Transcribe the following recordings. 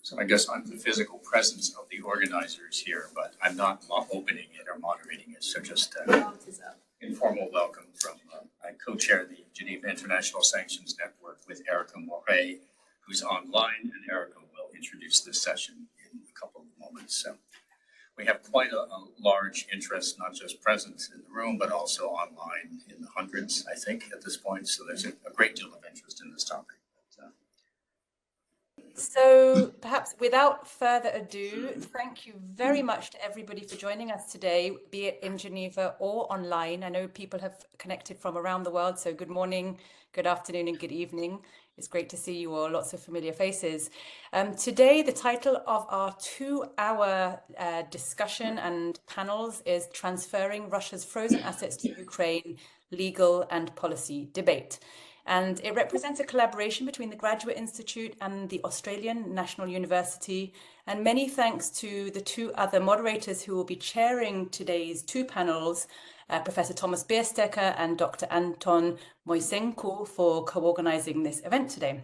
So I guess I'm the physical presence of the organizers here, but I'm not opening it or moderating it. So just informal welcome from, I co-chair the Geneva International Sanctions Network with Erica Moret, who's online, and Erica will introduce this session in a couple of moments. So we have quite a large interest, not just presence in the room, but also online in the hundreds, I think, at this point. So there's a great deal of interest in this topic. So perhaps without further ado, thank you very much to everybody for joining us today, be it in Geneva or online. I know people have connected from around the world, so good morning, good afternoon and good evening. It's great to see you all, lots of familiar faces. Today, the title of our 2-hour discussion and panels is Transferring Russia's Frozen Assets to Ukraine, Legal and Policy Debate. And it represents a collaboration between the Graduate Institute and the Australian National University. And many thanks to the 2 other moderators who will be chairing today's 2 panels, Professor Thomas Bierstecker and Dr. Anton Moisenko, for co-organizing this event today.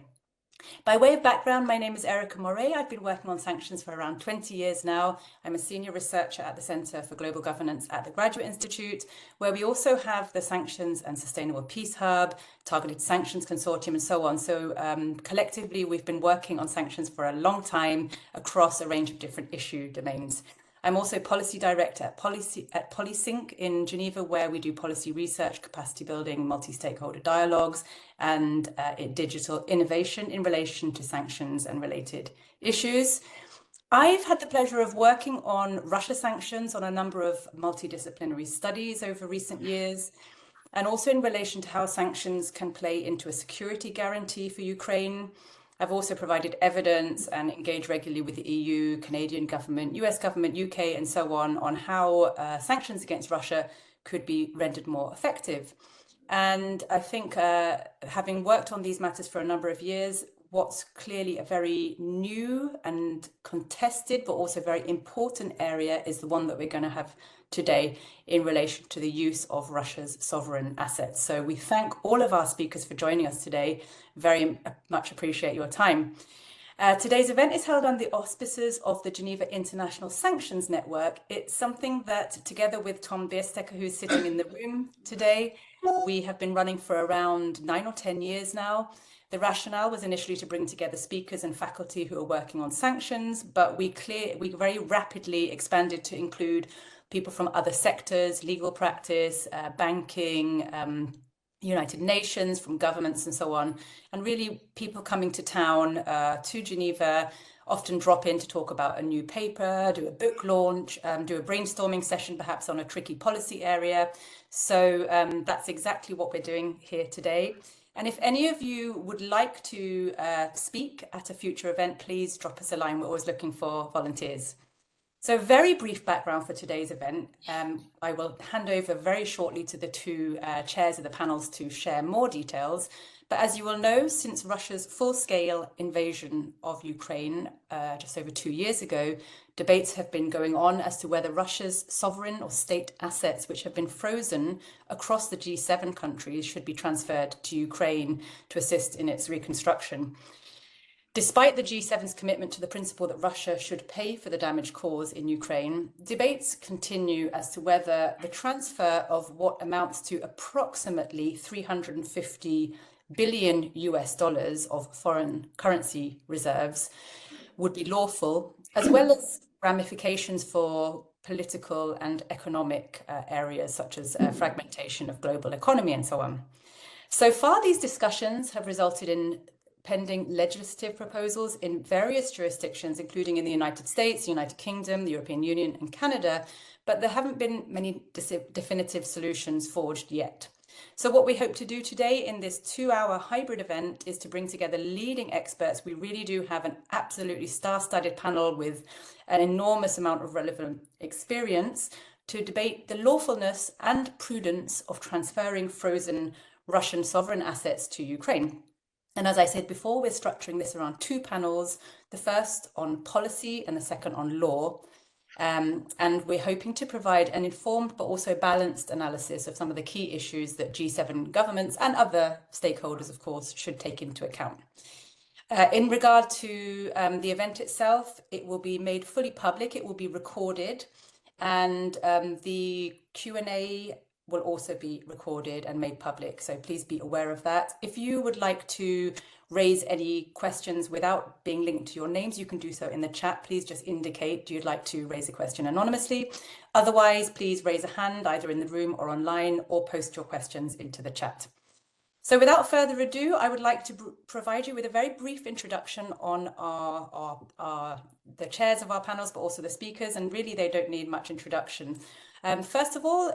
By way of background, my name is Erica Moret. I've been working on sanctions for around 20 years now. I'm a senior researcher at the Center for Global Governance at the Graduate Institute, where we also have the Sanctions and Sustainable Peace Hub, Targeted Sanctions Consortium, and so on. So collectively, we've been working on sanctions for a long time across a range of different issue domains. I'm also policy director at PoliSync in Geneva, where we do policy research, capacity building, multi-stakeholder dialogues, and digital innovation in relation to sanctions and related issues. I've had the pleasure of working on Russia sanctions on a number of multidisciplinary studies over recent years, and also in relation to how sanctions can play into a security guarantee for Ukraine. I've also provided evidence and engaged regularly with the EU, Canadian government, US government, UK, and so on how sanctions against Russia could be rendered more effective. And I think having worked on these matters for a number of years, what's clearly a very new and contested, but also very important area is the one that we're going to have today in relation to the use of Russia's sovereign assets. So we thank all of our speakers for joining us today. Very much appreciate your time. Today's event is held under the auspices of the Geneva International Sanctions Network. It's something that, together with Tom Bierstecker, who's sitting in the room today, we have been running for around 9 or 10 years now. The rationale was initially to bring together speakers and faculty who are working on sanctions, but we very rapidly expanded to include people from other sectors, legal practice, banking, United Nations, from governments and so on. And really people coming to town, to Geneva, often drop in to talk about a new paper, do a book launch, do a brainstorming session, perhaps on a tricky policy area. So that's exactly what we're doing here today. And if any of you would like to speak at a future event, please drop us a line. We're always looking for volunteers. So very brief background for today's event. I will hand over very shortly to the 2 chairs of the panels to share more details. But as you will know, since Russia's full-scale invasion of Ukraine just over 2 years ago, debates have been going on as to whether Russia's sovereign or state assets, which have been frozen across the G7 countries, should be transferred to Ukraine to assist in its reconstruction. Despite the G7's commitment to the principle that Russia should pay for the damage caused in Ukraine, debates continue as to whether the transfer of what amounts to approximately $350 billion of foreign currency reserves would be lawful, as well as ramifications for political and economic areas such as fragmentation of global economy and so on. So far, these discussions have resulted in pending legislative proposals in various jurisdictions, including in the United States, the United Kingdom, the European Union, and Canada, but there haven't been many definitive solutions forged yet. So what we hope to do today in this 2-hour hybrid event is to bring together leading experts. We really do have an absolutely star-studded panel with an enormous amount of relevant experience to debate the lawfulness and prudence of transferring frozen Russian sovereign assets to Ukraine. And as I said before, we're structuring this around 2 panels, the first on policy and the second on law. And we're hoping to provide an informed but also balanced analysis of some of the key issues that G7 governments and other stakeholders, of course, should take into account. In regard to the event itself, it will be made fully public, it will be recorded, and the Q&A will also be recorded and made public, so please be aware of that. If you would like to raise any questions without being linked to your names, you can do so in the chat. Please just indicate you'd like to raise a question anonymously. Otherwise, please raise a hand either in the room or online, or post your questions into the chat. So without further ado, I would like to provide you with a very brief introduction on the chairs of our panels, but also the speakers, and really they don't need much introduction. First of all,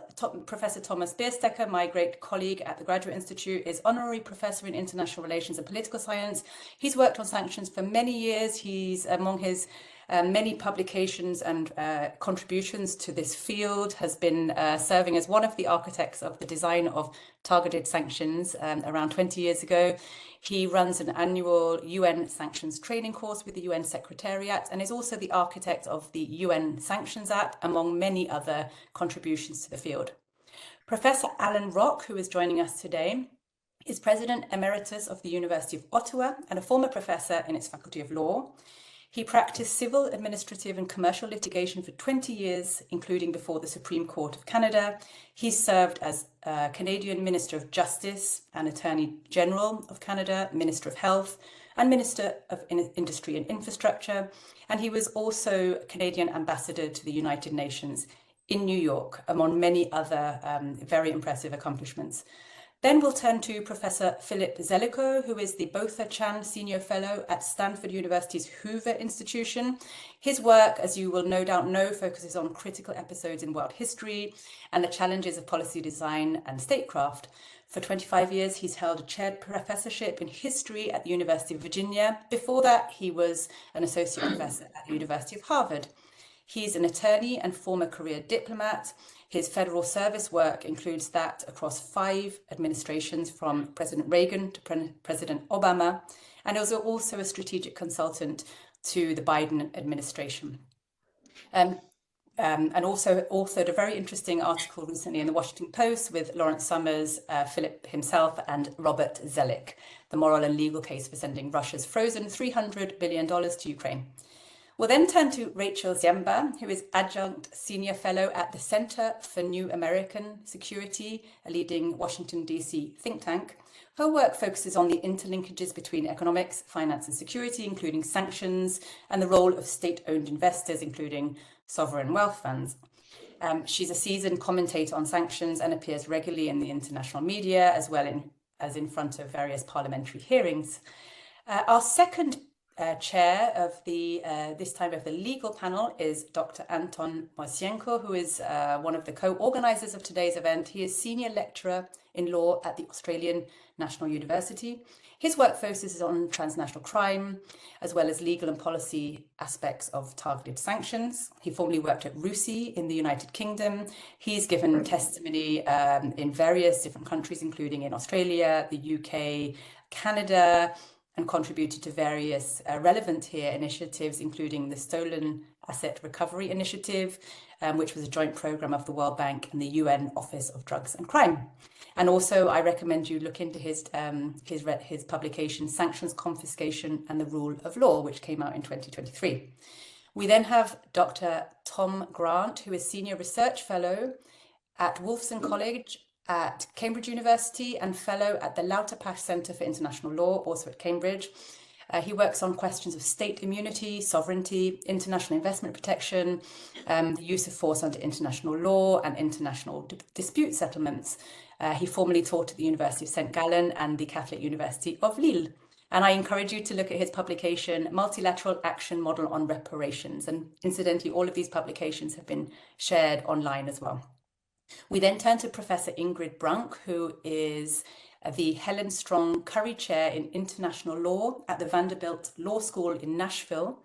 Professor Thomas Bierstecker, my great colleague at the Graduate Institute, is Honorary Professor in International Relations and Political Science. He's worked on sanctions for many years. He's, among his many publications and contributions to this field, has been serving as one of the architects of the design of targeted sanctions around 20 years ago. He runs an annual UN sanctions training course with the UN Secretariat and is also the architect of the UN Sanctions Act, among many other contributions to the field. Professor Alan Rock, who is joining us today, is President Emeritus of the University of Ottawa and a former professor in its Faculty of Law. He practiced civil, administrative and commercial litigation for 20 years, including before the Supreme Court of Canada. He served as Canadian Minister of Justice and Attorney General of Canada, Minister of Health and Minister of Industry and Infrastructure. And he was also Canadian Ambassador to the United Nations in New York, among many other very impressive accomplishments. Then we'll turn to Professor Philip Zelikow, who is the Botha Chan Senior Fellow at Stanford University's Hoover Institution. His work, as you will no doubt know, focuses on critical episodes in world history and the challenges of policy design and statecraft. For 25 years, he's held a chaired professorship in history at the University of Virginia. Before that, he was an associate professor at the University of Harvard. He's an attorney and former career diplomat. His federal service work includes that across 5 administrations, from President Reagan to President Obama, and he was also a strategic consultant to the Biden administration. And also authored a very interesting article recently in the Washington Post with Lawrence Summers, Philip himself, and Robert Zoellick, the moral and legal case for sending Russia's frozen $300 billion to Ukraine. We'll then turn to Rachel Ziemba, who is Adjunct Senior Fellow at the Center for New American Security, a leading Washington, D.C. think tank. Her work focuses on the interlinkages between economics, finance and security, including sanctions, and the role of state-owned investors, including sovereign wealth funds. She's a seasoned commentator on sanctions and appears regularly in the international media, as well as in front of various parliamentary hearings. Our second chair of this time of the legal panel is Dr. Anton Moisienko, who is one of the co-organisers of today's event. He is Senior Lecturer in Law at the Australian National University. His work focuses on transnational crime, as well as legal and policy aspects of targeted sanctions. He formerly worked at RUSI in the United Kingdom. He's given testimony in various different countries, including in Australia, the UK, Canada, and contributed to various relevant here initiatives, including the Stolen Asset Recovery Initiative, which was a joint program of the World Bank and the UN Office of Drugs and Crime. And also, I recommend you look into his publication, Sanctions, Confiscation and the Rule of Law, which came out in 2023. We then have Dr. Tom Grant, who is Senior Research Fellow at Wolfson College at Cambridge University and Fellow at the Lauterpacht Centre for International Law, also at Cambridge. He works on questions of state immunity, sovereignty, international investment protection, the use of force under international law and international dispute settlements. He formerly taught at the University of St. Gallen and the Catholic University of Lille. And I encourage you to look at his publication, Multilateral Action Model on Reparations. And incidentally, all of these publications have been shared online as well. We then turn to Professor Ingrid Brunk, who is the Helen Strong Curry Chair in International Law at the Vanderbilt Law School in Nashville.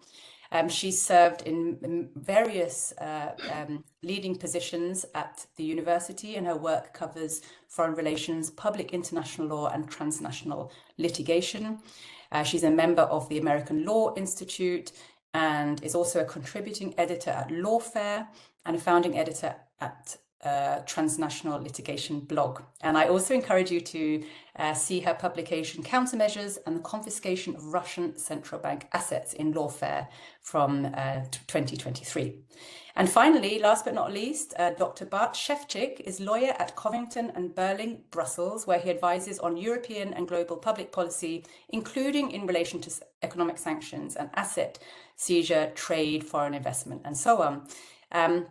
She's served in various leading positions at the university, and her work covers foreign relations, public international law, and transnational litigation. She's a member of the American Law Institute and is also a contributing editor at Lawfare and a founding editor at transnational litigation blog. And I also encourage you to see her publication, Countermeasures and the Confiscation of Russian Central Bank Assets in Lawfare from 2023. And finally, last but not least, Dr. Bart Shevchik is lawyer at Covington and Burling, Brussels, where he advises on European and global public policy, including in relation to economic sanctions and asset seizure, trade, foreign investment, and so on.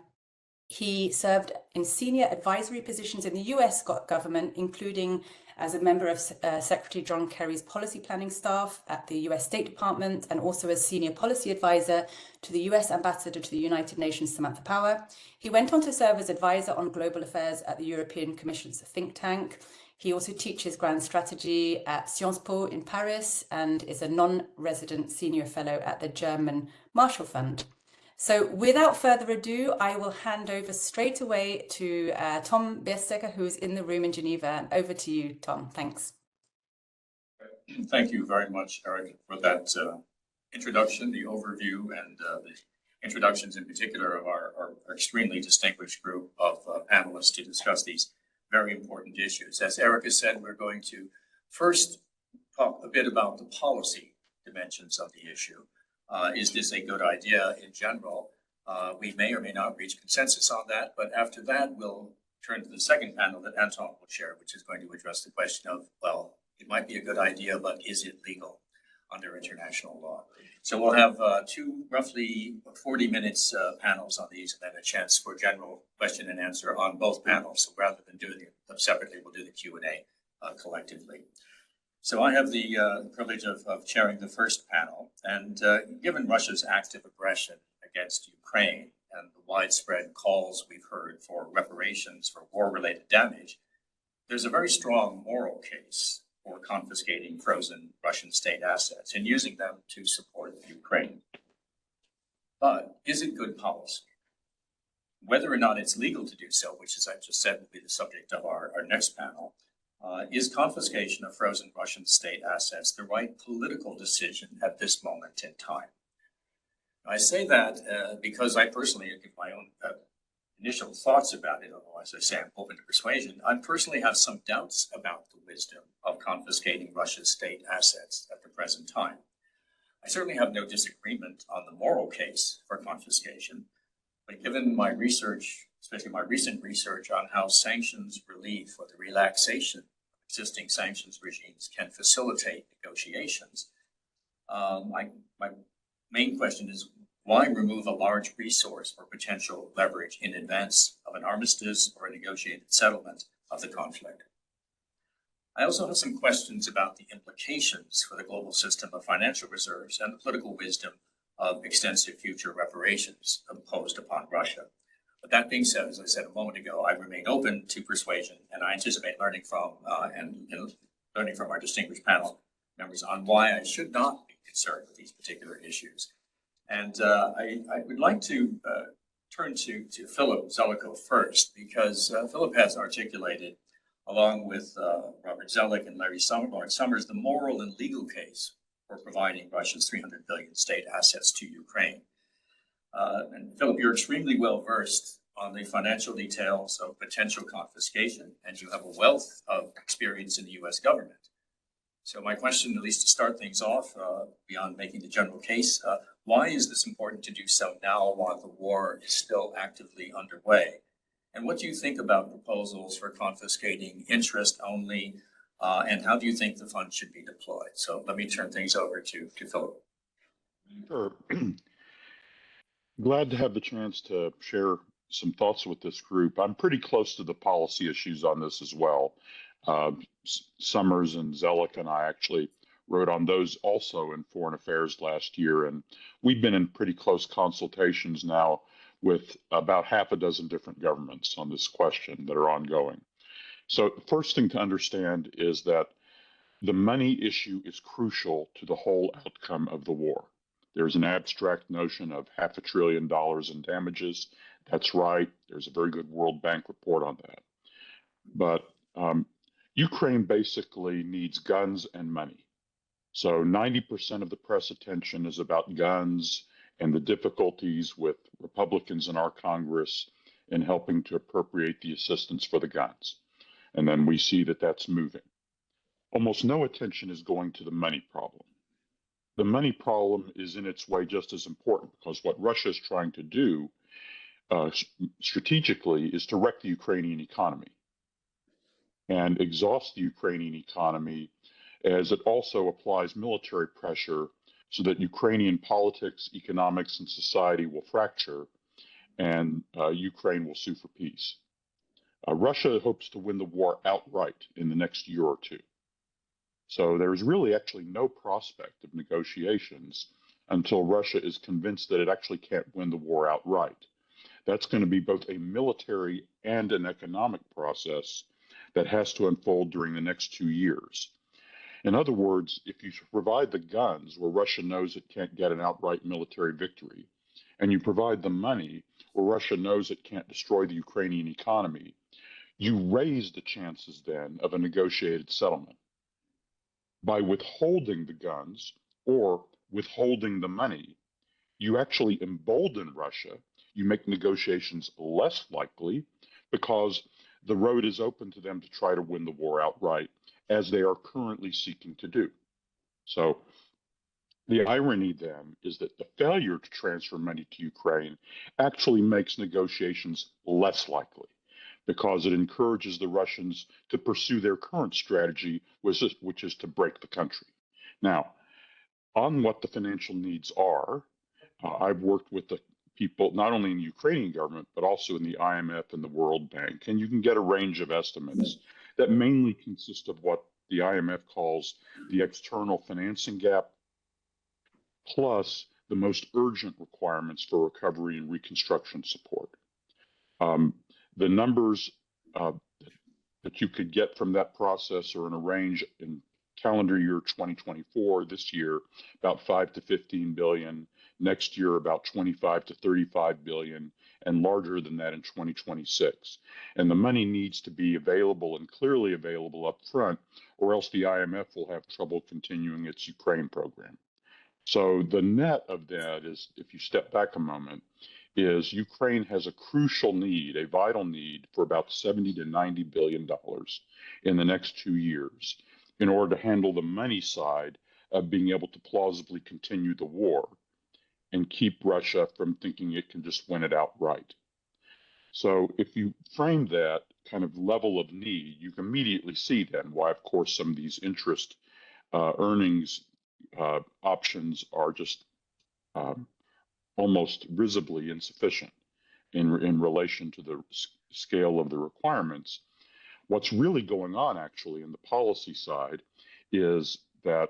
He served in senior advisory positions in the US government, including as a member of Secretary John Kerry's policy planning staff at the US State Department, and also as senior policy advisor to the US Ambassador to the United Nations, Samantha Power. He went on to serve as advisor on global affairs at the European Commission's think tank. He also teaches grand strategy at Sciences Po in Paris and is a non-resident senior fellow at the German Marshall Fund. So without further ado, I will hand over straight away to Tom Bierstecker, who's in the room in Geneva. And over to you, Tom. Thanks. Thank you very much, Erica, for that introduction, the overview, and the introductions in particular of our extremely distinguished group of panelists to discuss these very important issues. As Erica said, we're going to first talk a bit about the policy dimensions of the issue. Is this a good idea in general? We may or may not reach consensus on that, but after that, we'll turn to the second panel that Anton will share, which is going to address the question of, well, it might be a good idea, but is it legal under international law? So we'll have two roughly 40 minutes panels on these, and then a chance for general question and answer on both panels. So rather than doing them separately, we'll do the Q&A collectively. So I have the privilege of chairing the first panel, and given Russia's active aggression against Ukraine and the widespread calls we've heard for reparations for war-related damage, there's a very strong moral case for confiscating frozen Russian state assets and using them to support Ukraine. But is it good policy? Whether or not it's legal to do so, which as I just said will be the subject of our next panel, is confiscation of frozen Russian state assets the right political decision at this moment in time? I say that because I personally give my own initial thoughts about it, although as I say, I'm open to persuasion. I personally have some doubts about the wisdom of confiscating Russia's state assets at the present time. I certainly have no disagreement on the moral case for confiscation, but given my research, especially my recent research on how sanctions relief or the relaxation of existing sanctions regimes can facilitate negotiations, my main question is, why remove a large resource or potential leverage in advance of an armistice or a negotiated settlement of the conflict? I also have some questions about the implications for the global system of financial reserves and the political wisdom of extensive future reparations imposed upon Russia. But that being said, as I said a moment ago, I remain open to persuasion, and I anticipate learning from learning from our distinguished panel members on why I should not be concerned with these particular issues. And I would like to turn to Philip Zelikow first, because Philip has articulated, along with Robert Zelik and Larry Summers, the moral and legal case for providing Russia's 300 billion state assets to Ukraine. And Philip, you're extremely well versed on the financial details of potential confiscation, and you have a wealth of experience in the US government. So my question, at least to start things off, beyond making the general case, why is this important to do so now while the war is still actively underway? And what do you think about proposals for confiscating interest only, and how do you think the fund should be deployed? So let me turn things over to Philip. Sure. Glad to have the chance to share some thoughts with this group. I'm pretty close to the policy issues on this as well. Summers and Zelik and I actually wrote on those also in Foreign Affairs last year, and we've been in pretty close consultations now with about half a dozen different governments on this question that are ongoing. So the first thing to understand is that the money issue is crucial to the whole outcome of the war. There's an abstract notion of $500 billion in damages. That's right. There's a very good World Bank report on that. But Ukraine basically needs guns and money. So 90% of the press attention is about guns and the difficulties with Republicans in our Congress in helping to appropriate the assistance for the guns. And then we see that that's moving. Almost no attention is going to the money problem. The money problem is in its way just as important, because what Russia is trying to do strategically is to wreck the Ukrainian economy and exhaust the Ukrainian economy, as it also applies military pressure so that Ukrainian politics, economics, and society will fracture, and Ukraine will sue for peace. Russia hopes to win the war outright in the next year or two. So there's really actually no prospect of negotiations until Russia is convinced that it actually can't win the war outright. That's going to be both a military and an economic process that has to unfold during the next 2 years. In other words, if you provide the guns where Russia knows it can't get an outright military victory, and you provide the money where Russia knows it can't destroy the Ukrainian economy, you raise the chances then of a negotiated settlement. By withholding the guns or withholding the money, you actually embolden Russia. You make negotiations less likely because the road is open to them to try to win the war outright, as they are currently seeking to do. So the irony then is that the failure to transfer money to Ukraine actually makes negotiations less likely, because it encourages the Russians to pursue their current strategy, which is to break the country. Now, on what the financial needs are, I've worked with the people, not only in the Ukrainian government, but also in the IMF and the World Bank, and you can get a range of estimates that mainly consist of what the IMF calls the external financing gap, plus the most urgent requirements for recovery and reconstruction support. The numbers that you could get from that process are in a range in calendar year 2024, this year, about 5 to 15 billion, next year about 25 to 35 billion, and larger than that in 2026. And the money needs to be available and clearly available up front, or else the IMF will have trouble continuing its Ukraine program. So the net of that is, if you step back a moment, is Ukraine has a crucial need, a vital need for about 70 to 90 billion dollars in the next 2 years in order to handle the money side of being able to plausibly continue the war and keep Russia from thinking it can just win it outright. So if you frame that kind of level of need, you can immediately see then why, of course, some of these interest earnings options are just almost visibly insufficient in relation to the scale of the requirements. What's really going on actually in the policy side is that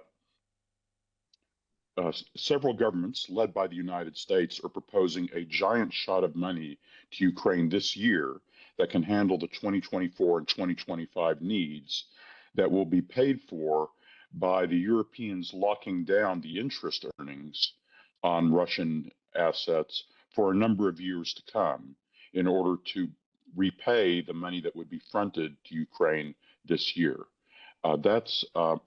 several governments led by the United States are proposing a giant shot of money to Ukraine this year that can handle the 2024 and 2025 needs, that will be paid for by the Europeans locking down the interest earnings on Russian assets for a number of years to come in order to repay the money that would be fronted to Ukraine this year. That's a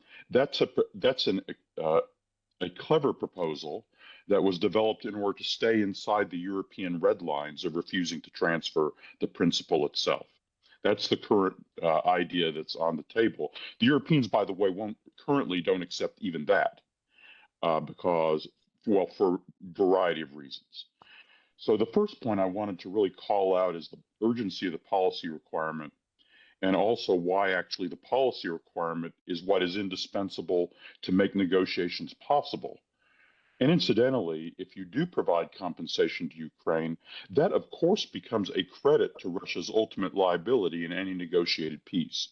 clever proposal that was developed in order to stay inside the European red lines of refusing to transfer the principal itself. That's the current idea that's on the table. The Europeans, by the way, currently don't accept even that because, well, for a variety of reasons. So the first point I wanted to really call out is the urgency of the policy requirement, and also why actually the policy requirement is what is indispensable to make negotiations possible. And incidentally, if you do provide compensation to Ukraine, that of course becomes a credit to Russia's ultimate liability in any negotiated peace.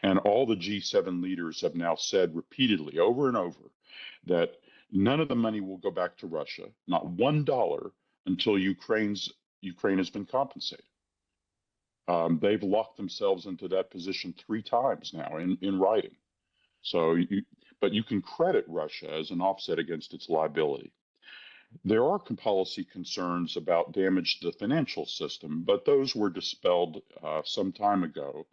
And all the G7 leaders have now said repeatedly, over and over, that none of the money will go back to Russia, not $1, until Ukraine has been compensated. They've locked themselves into that position 3 times now in writing. So, but you can credit Russia as an offset against its liability. There are policy concerns about damage to the financial system, but those were dispelled some time ago.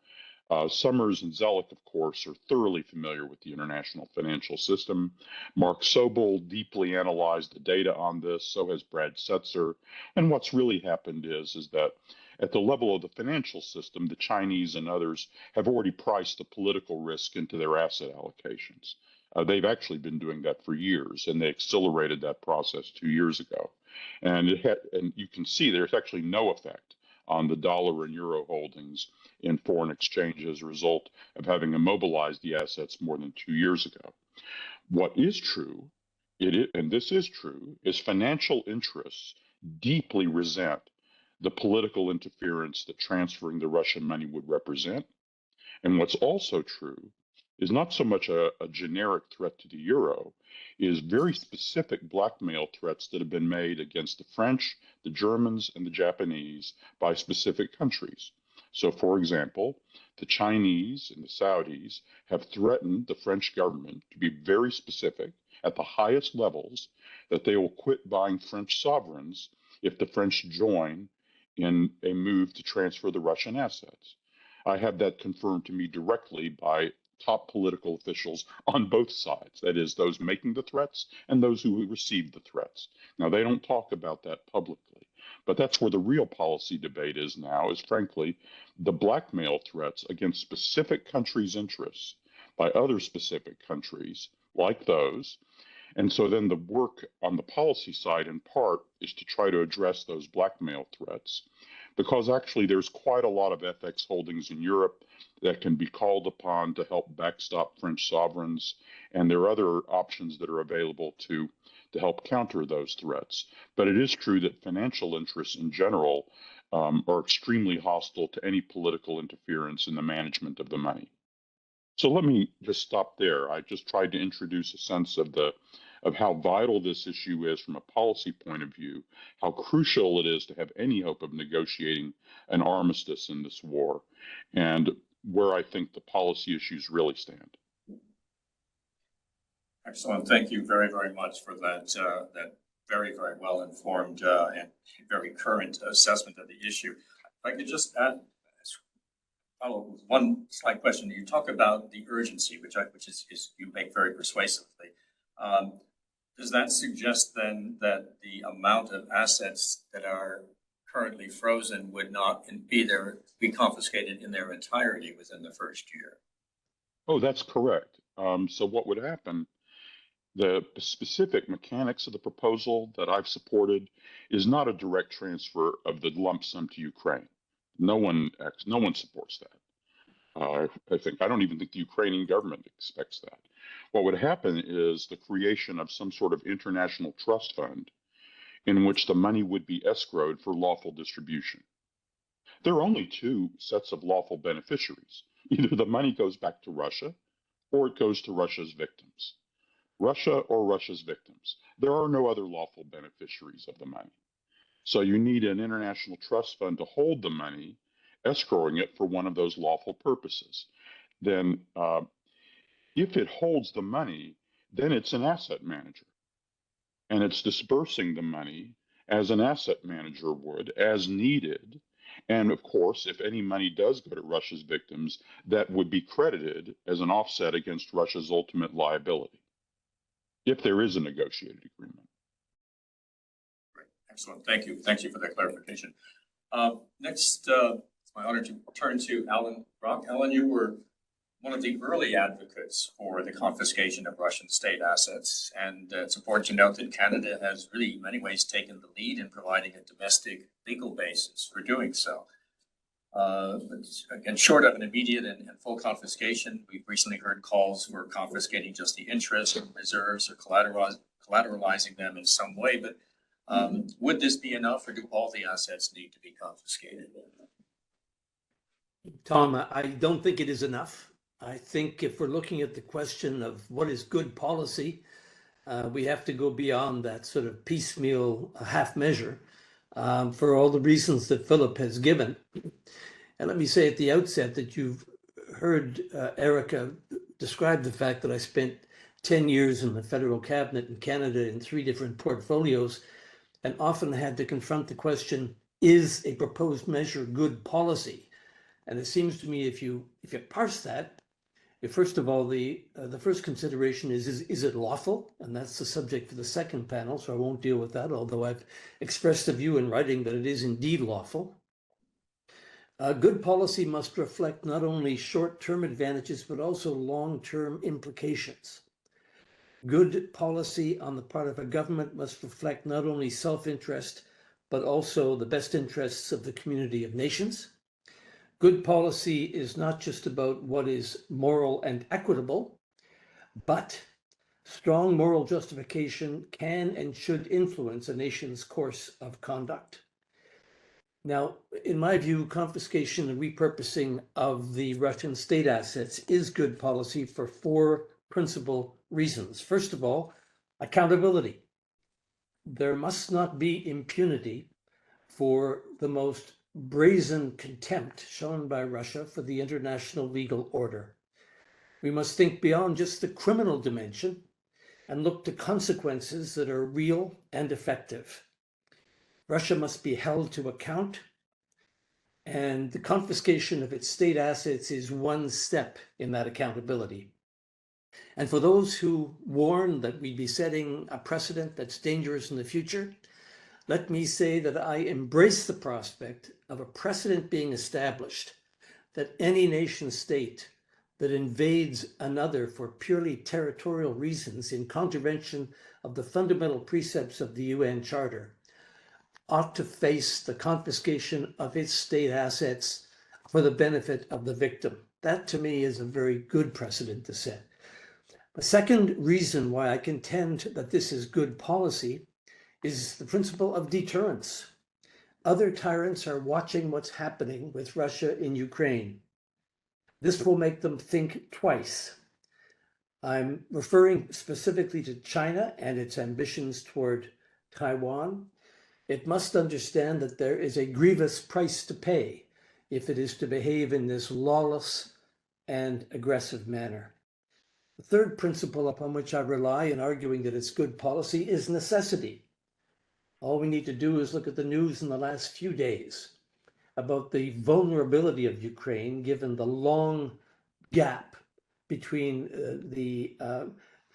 Summers and Zellick, of course, are thoroughly familiar with the international financial system. Mark Sobel deeply analyzed the data on this, so has Brad Setzer. And what's really happened is that At the level of the financial system, the Chinese and others have already priced the political risk into their asset allocations. They've actually been doing that for years, and they accelerated that process 2 years ago. And you can see there's actually no effect on the dollar and euro holdings in foreign exchange as a result of having immobilized the assets more than 2 years ago. What is true, and this is true, is financial interests deeply resent the political interference that transferring the Russian money would represent. And what's also true is not so much a generic threat to the euro, is very specific blackmail threats that have been made against the French, the Germans, and the Japanese by specific countries. So, for example, the Chinese and the Saudis have threatened the French government to be very specific at the highest levels that they will quit buying French sovereigns if the French join in a move to transfer the Russian assets. I have that confirmed to me directly by top political officials on both sides, that is, those making the threats and those who receive the threats. Now, they don't talk about that publicly, but that's where the real policy debate is now, is frankly the blackmail threats against specific countries' interests by other specific countries like those. And so then the work on the policy side, in part, is to try to address those blackmail threats, because actually there's quite a lot of FX holdings in Europe that can be called upon to help backstop French sovereigns, and there are other options that are available to help counter those threats. But it is true that financial interests in general are extremely hostile to any political interference in the management of the money. So let me just stop there. I just tried to introduce a sense of how vital this issue is from a policy point of view, how crucial it is to have any hope of negotiating an armistice in this war, and where I think the policy issues really stand. Excellent. Thank you very, very much for that very, very well informed and very current assessment of the issue. If I could just follow with one slight question. You talk about the urgency, which is you make very persuasively. Does that suggest then that the amount of assets that are currently frozen would not be confiscated in their entirety within the first year? Oh, that's correct. So what would happen? The specific mechanics of the proposal that I've supported is not a direct transfer of the lump sum to Ukraine. No one supports that. I don't even think the Ukrainian government expects that. What would happen is the creation of some sort of international trust fund in which the money would be escrowed for lawful distribution. There are only two sets of lawful beneficiaries. Either the money goes back to Russia or it goes to Russia's victims. Russia or Russia's victims. There are no other lawful beneficiaries of the money. So you need an international trust fund to hold the money, escrowing it for one of those lawful purposes. Then if it holds the money, then it's an asset manager. And it's dispersing the money as an asset manager would, as needed. And of course, if any money does go to Russia's victims, that would be credited as an offset against Russia's ultimate liability, if there is a negotiated agreement. Great. Excellent. Thank you. Thank you for that clarification. Next, it's my honor to turn to Alan Brock. Alan, you were one of the early advocates for the confiscation of Russian state assets, and it's important to note that Canada has really in many ways taken the lead in providing a domestic legal basis for doing so. But again, short of an immediate and full confiscation, we've recently heard calls for confiscating just the interest or reserves or collateralizing them in some way. But would this be enough, or do all the assets need to be confiscated? Tom, I don't think it is enough. I think if we're looking at the question of what is good policy, we have to go beyond that sort of piecemeal half measure for all the reasons that Philip has given. And let me say at the outset that you've heard Erica describe the fact that I spent 10 years in the federal cabinet in Canada in 3 different portfolios, and often had to confront the question, is a proposed measure good policy? And it seems to me if you parse that, first of all, the first consideration is it lawful? And that's the subject for the second panel, so I won't deal with that, although I've expressed a view in writing that it is indeed lawful. Good policy must reflect not only short-term advantages, but also long-term implications. Good policy on the part of a government must reflect not only self-interest, but also the best interests of the community of nations. Good policy is not just about what is moral and equitable, but strong moral justification can and should influence a nation's course of conduct. Now, in my view, confiscation and repurposing of the Russian state assets is good policy for four principal reasons. First of all, accountability. There must not be impunity for the most brazen contempt shown by Russia for the international legal order. We must think beyond just the criminal dimension and look to consequences that are real and effective. Russia must be held to account, and the confiscation of its state assets is one step in that accountability. And for those who warn that we'd be setting a precedent that's dangerous in the future, let me say that I embrace the prospect of a precedent being established that any nation state that invades another for purely territorial reasons in contravention of the fundamental precepts of the UN Charter ought to face the confiscation of its state assets for the benefit of the victim. That, to me, is a very good precedent to set. The second reason why I contend that this is good policy is the principle of deterrence. Other tyrants are watching what's happening with Russia in Ukraine. This will make them think twice. I'm referring specifically to China and its ambitions toward Taiwan. It must understand that there is a grievous price to pay if it is to behave in this lawless and aggressive manner. The third principle upon which I rely in arguing that it's good policy is necessity. All we need to do is look at the news in the last few days about the vulnerability of Ukraine, given the long gap between the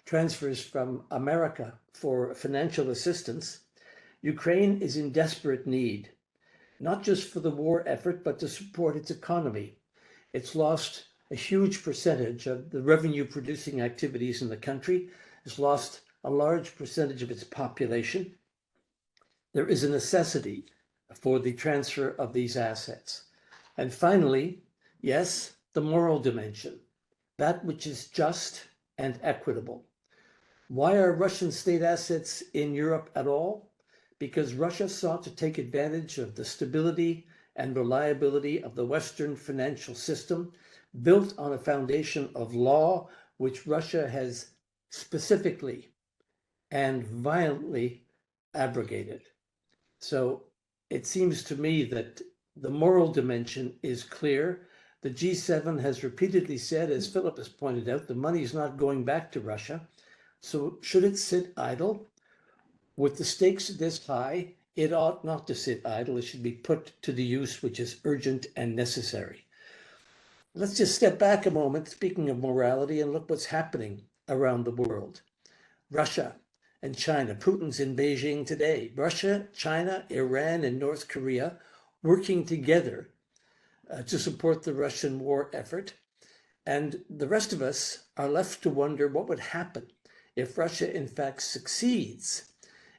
transfers from America for financial assistance. Ukraine is in desperate need, not just for the war effort, but to support its economy. It's lost a huge percentage of the revenue producing activities in the country. It's lost a large percentage of its population. There is a necessity for the transfer of these assets. And finally, yes, the moral dimension, that which is just and equitable. Why are Russian state assets in Europe at all? Because Russia sought to take advantage of the stability and reliability of the Western financial system built on a foundation of law, which Russia has specifically and violently abrogated. So it seems to me that the moral dimension is clear. The G7 has repeatedly said, as Philip has pointed out, the money is not going back to Russia. So should it sit idle? With the stakes this high, it ought not to sit idle. It should be put to the use which is urgent and necessary. Let's just step back a moment, speaking of morality, and look what's happening around the world. Russia and China, Putin's in Beijing today. Russia, China, Iran, and North Korea working together to support the Russian war effort. And the rest of us are left to wonder what would happen if Russia, in fact, succeeds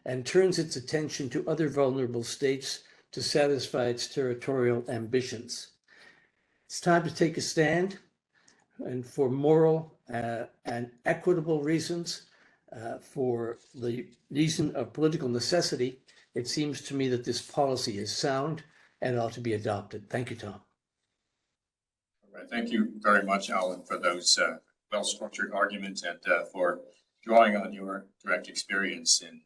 and turns its attention to other vulnerable states to satisfy its territorial ambitions. It's time to take a stand, and for moral and equitable reasons, for the reason of political necessity, it seems to me that this policy is sound and ought to be adopted. Thank you, Tom. All right. Thank you very much, Alan, for those well-structured arguments and for drawing on your direct experience in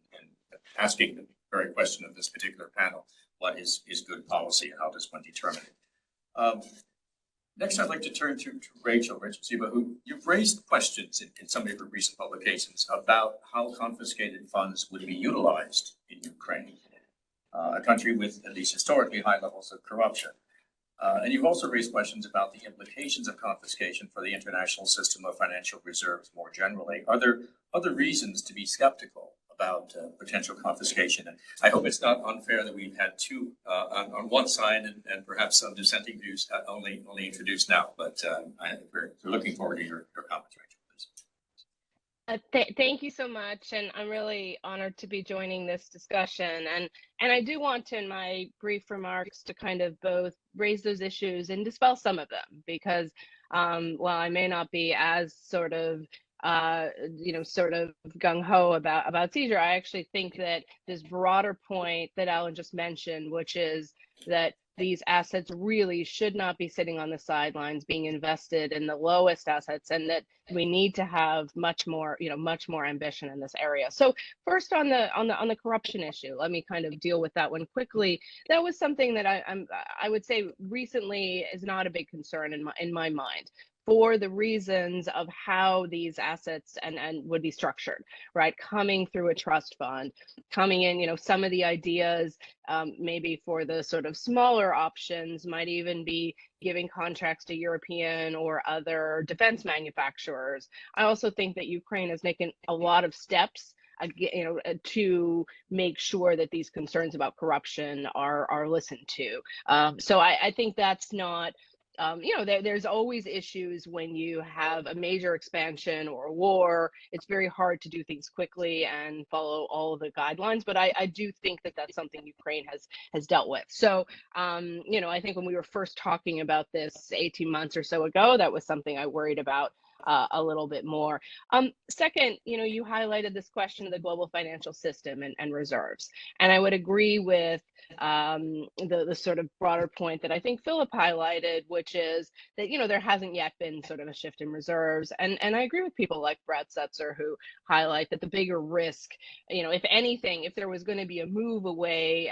asking the very question of this particular panel: what is good policy, and how does one determine it? Next, I'd like to turn to Rachel Siba, who you've raised questions in some of your recent publications about how confiscated funds would be utilized in Ukraine, a country with at least historically high levels of corruption. And you've also raised questions about the implications of confiscation for the international system of financial reserves more generally. Are there other reasons to be skeptical about potential confiscation. I hope it's not unfair that we've had two on one side and perhaps some dissenting views only introduced now. But we're looking forward to your comments, Rachel, please. Thank you so much, and I'm really honored to be joining this discussion. And I do want to, in my brief remarks, to kind of both raise those issues and dispel some of them, because while I may not be as sort of sort of gung-ho about seizure, I actually think that this broader point that Alan just mentioned, which is that these assets really should not be sitting on the sidelines being invested in the lowest assets, and that we need to have much more ambition in this area. So first on the corruption issue, let me kind of deal with that one quickly. That was something that I would say recently is not a big concern in my mind, for the reasons of how these assets and would be structured, right? Coming through a trust fund, coming in, some of the ideas maybe for the sort of smaller options might even be giving contracts to European or other defense manufacturers. I also think that Ukraine has taken a lot of steps to make sure that these concerns about corruption are listened to. So I think that's not, there's always issues when you have a major expansion or a war. It's very hard to do things quickly and follow all of the guidelines, but I do think that that's something Ukraine has dealt with. So, I think when we were first talking about this 18 months or so ago, that was something I worried about a little bit more. Second, you highlighted this question of the global financial system and reserves. And I would agree with the sort of broader point that I think Philip highlighted, which is that, there hasn't yet been sort of a shift in reserves. And I agree with people like Brad Setzer, who highlight that the bigger risk, if anything, if there was going to be a move away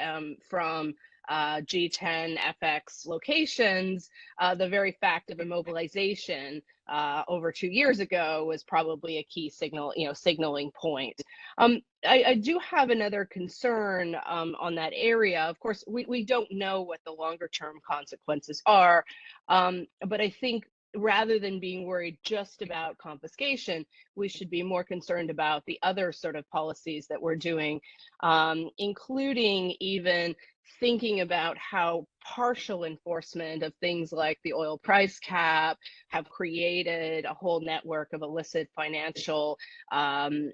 from G10 FX locations, the very fact of immobilization over 2 years ago was probably a key signaling point. I do have another concern on that area. Of course, we don't know what the longer term consequences are, but I think rather than being worried just about confiscation, we should be more concerned about the other sort of policies that we're doing, including even thinking about how partial enforcement of things like the oil price cap have created a whole network of illicit financial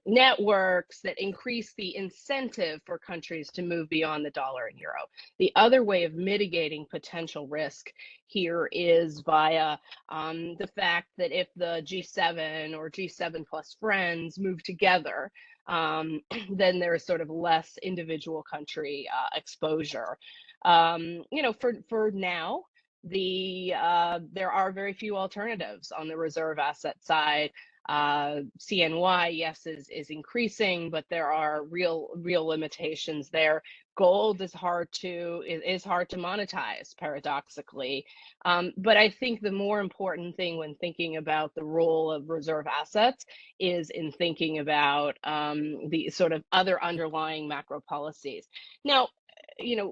networks that increase the incentive for countries to move beyond the dollar and euro. The other way of mitigating potential risk here is via the fact that if the G7 or G7 plus friends move together, then there's sort of less individual country exposure. For now, there are very few alternatives on the reserve asset side. CNY, yes, is increasing, but there are real limitations there. Gold is hard to monetize, paradoxically. But I think the more important thing when thinking about the role of reserve assets is in thinking about the sort of other underlying macro policies. Now,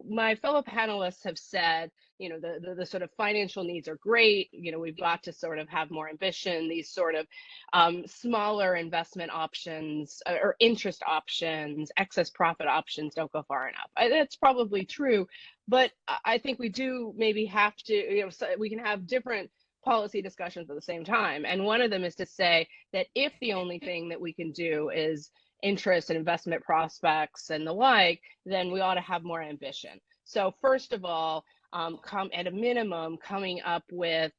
my fellow panelists have said, the sort of financial needs are great. We've got to sort of have more ambition. These sort of smaller investment options or interest options, excess profit options don't go far enough. That's probably true, but I think we do maybe have to, so we can have different policy discussions at the same time. And one of them is to say that if the only thing that we can do is interest and investment prospects and the like, then we ought to have more ambition. So first of all, at a minimum, coming up with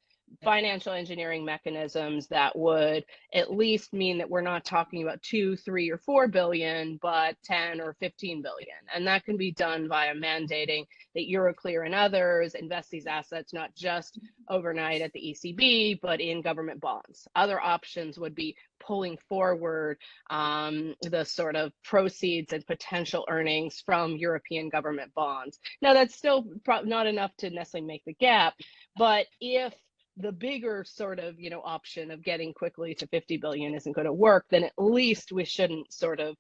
financial engineering mechanisms that would at least mean that we're not talking about 2, 3, or 4 billion, but 10 or 15 billion. And that can be done via mandating that Euroclear and others invest these assets not just overnight at the ECB, but in government bonds. Other options would be pulling forward the sort of proceeds and potential earnings from European government bonds. Now, that's still not enough to necessarily make the gap, but if the bigger sort of, option of getting quickly to 50 billion isn't going to work, then at least we shouldn't sort of,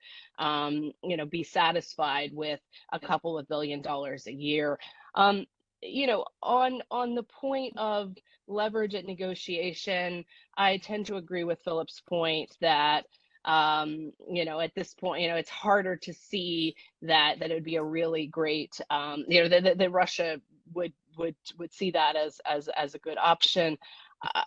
be satisfied with a couple of $1 billion a year. On the point of leverage at negotiation, I tend to agree with Philip's point that you know, at this point, you know, it's harder to see that it would be a really great, you know, that Russia would see that as a good option.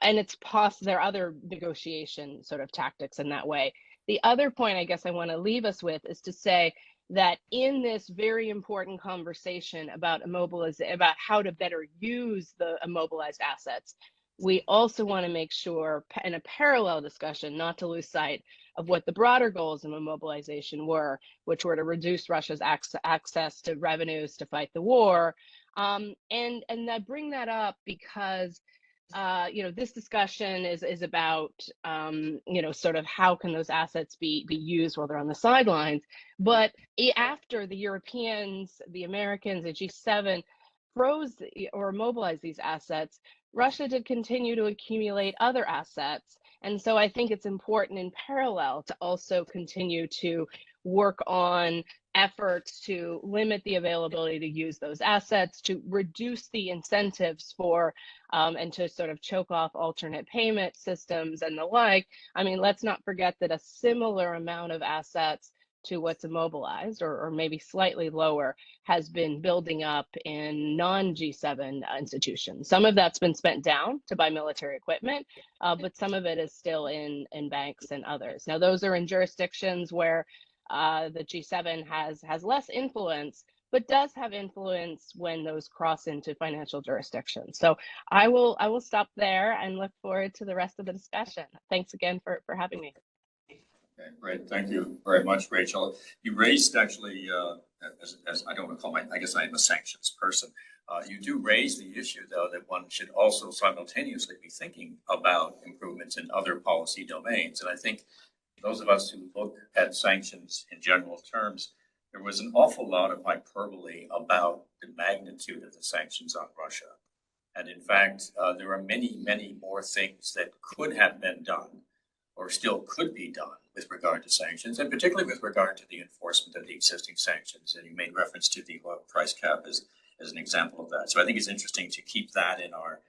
And it's possible there are other negotiation sort of tactics in that way. The other point I guess I want to leave us with is to say that in this very important conversation about about how to better use the immobilized assets, we also want to make sure in a parallel discussion not to lose sight of what the broader goals of immobilization were, which were to reduce Russia's access to revenues to fight the war. And I bring that up because you know, this discussion is about, you know, sort of how can those assets be used while they're on the sidelines. But after the Europeans, the Americans, the G7 froze or mobilized these assets, Russia did continue to accumulate other assets. And so I think it's important in parallel to also continue to work on efforts to limit the availability to use those assets, to reduce the incentives for and to sort of choke off alternate payment systems and the like. I mean, let's not forget that a similar amount of assets to what's immobilized, or maybe slightly lower, has been building up in non-G7 institutions. Some of that's been spent down to buy military equipment, but some of it is still in banks and others. Now, those are in jurisdictions where the G7 has less influence, but does have influence when those cross into financial jurisdictions. So I will stop there and look forward to the rest of the discussion. Thanks again for having me. Okay, great. Thank you very much, Rachel. You raised actually, as I don't want to call I guess I am a sanctions person. You do raise the issue, though, that one should also simultaneously be thinking about improvements in other policy domains. And I think those of us who look at sanctions in general terms, there was an awful lot of hyperbole about the magnitude of the sanctions on Russia. And in fact, there are many, many more things that could have been done or still could be done with regard to sanctions, and particularly with regard to the enforcement of the existing sanctions. And you made reference to the oil price cap as an example of that. So I think it's interesting to keep that in our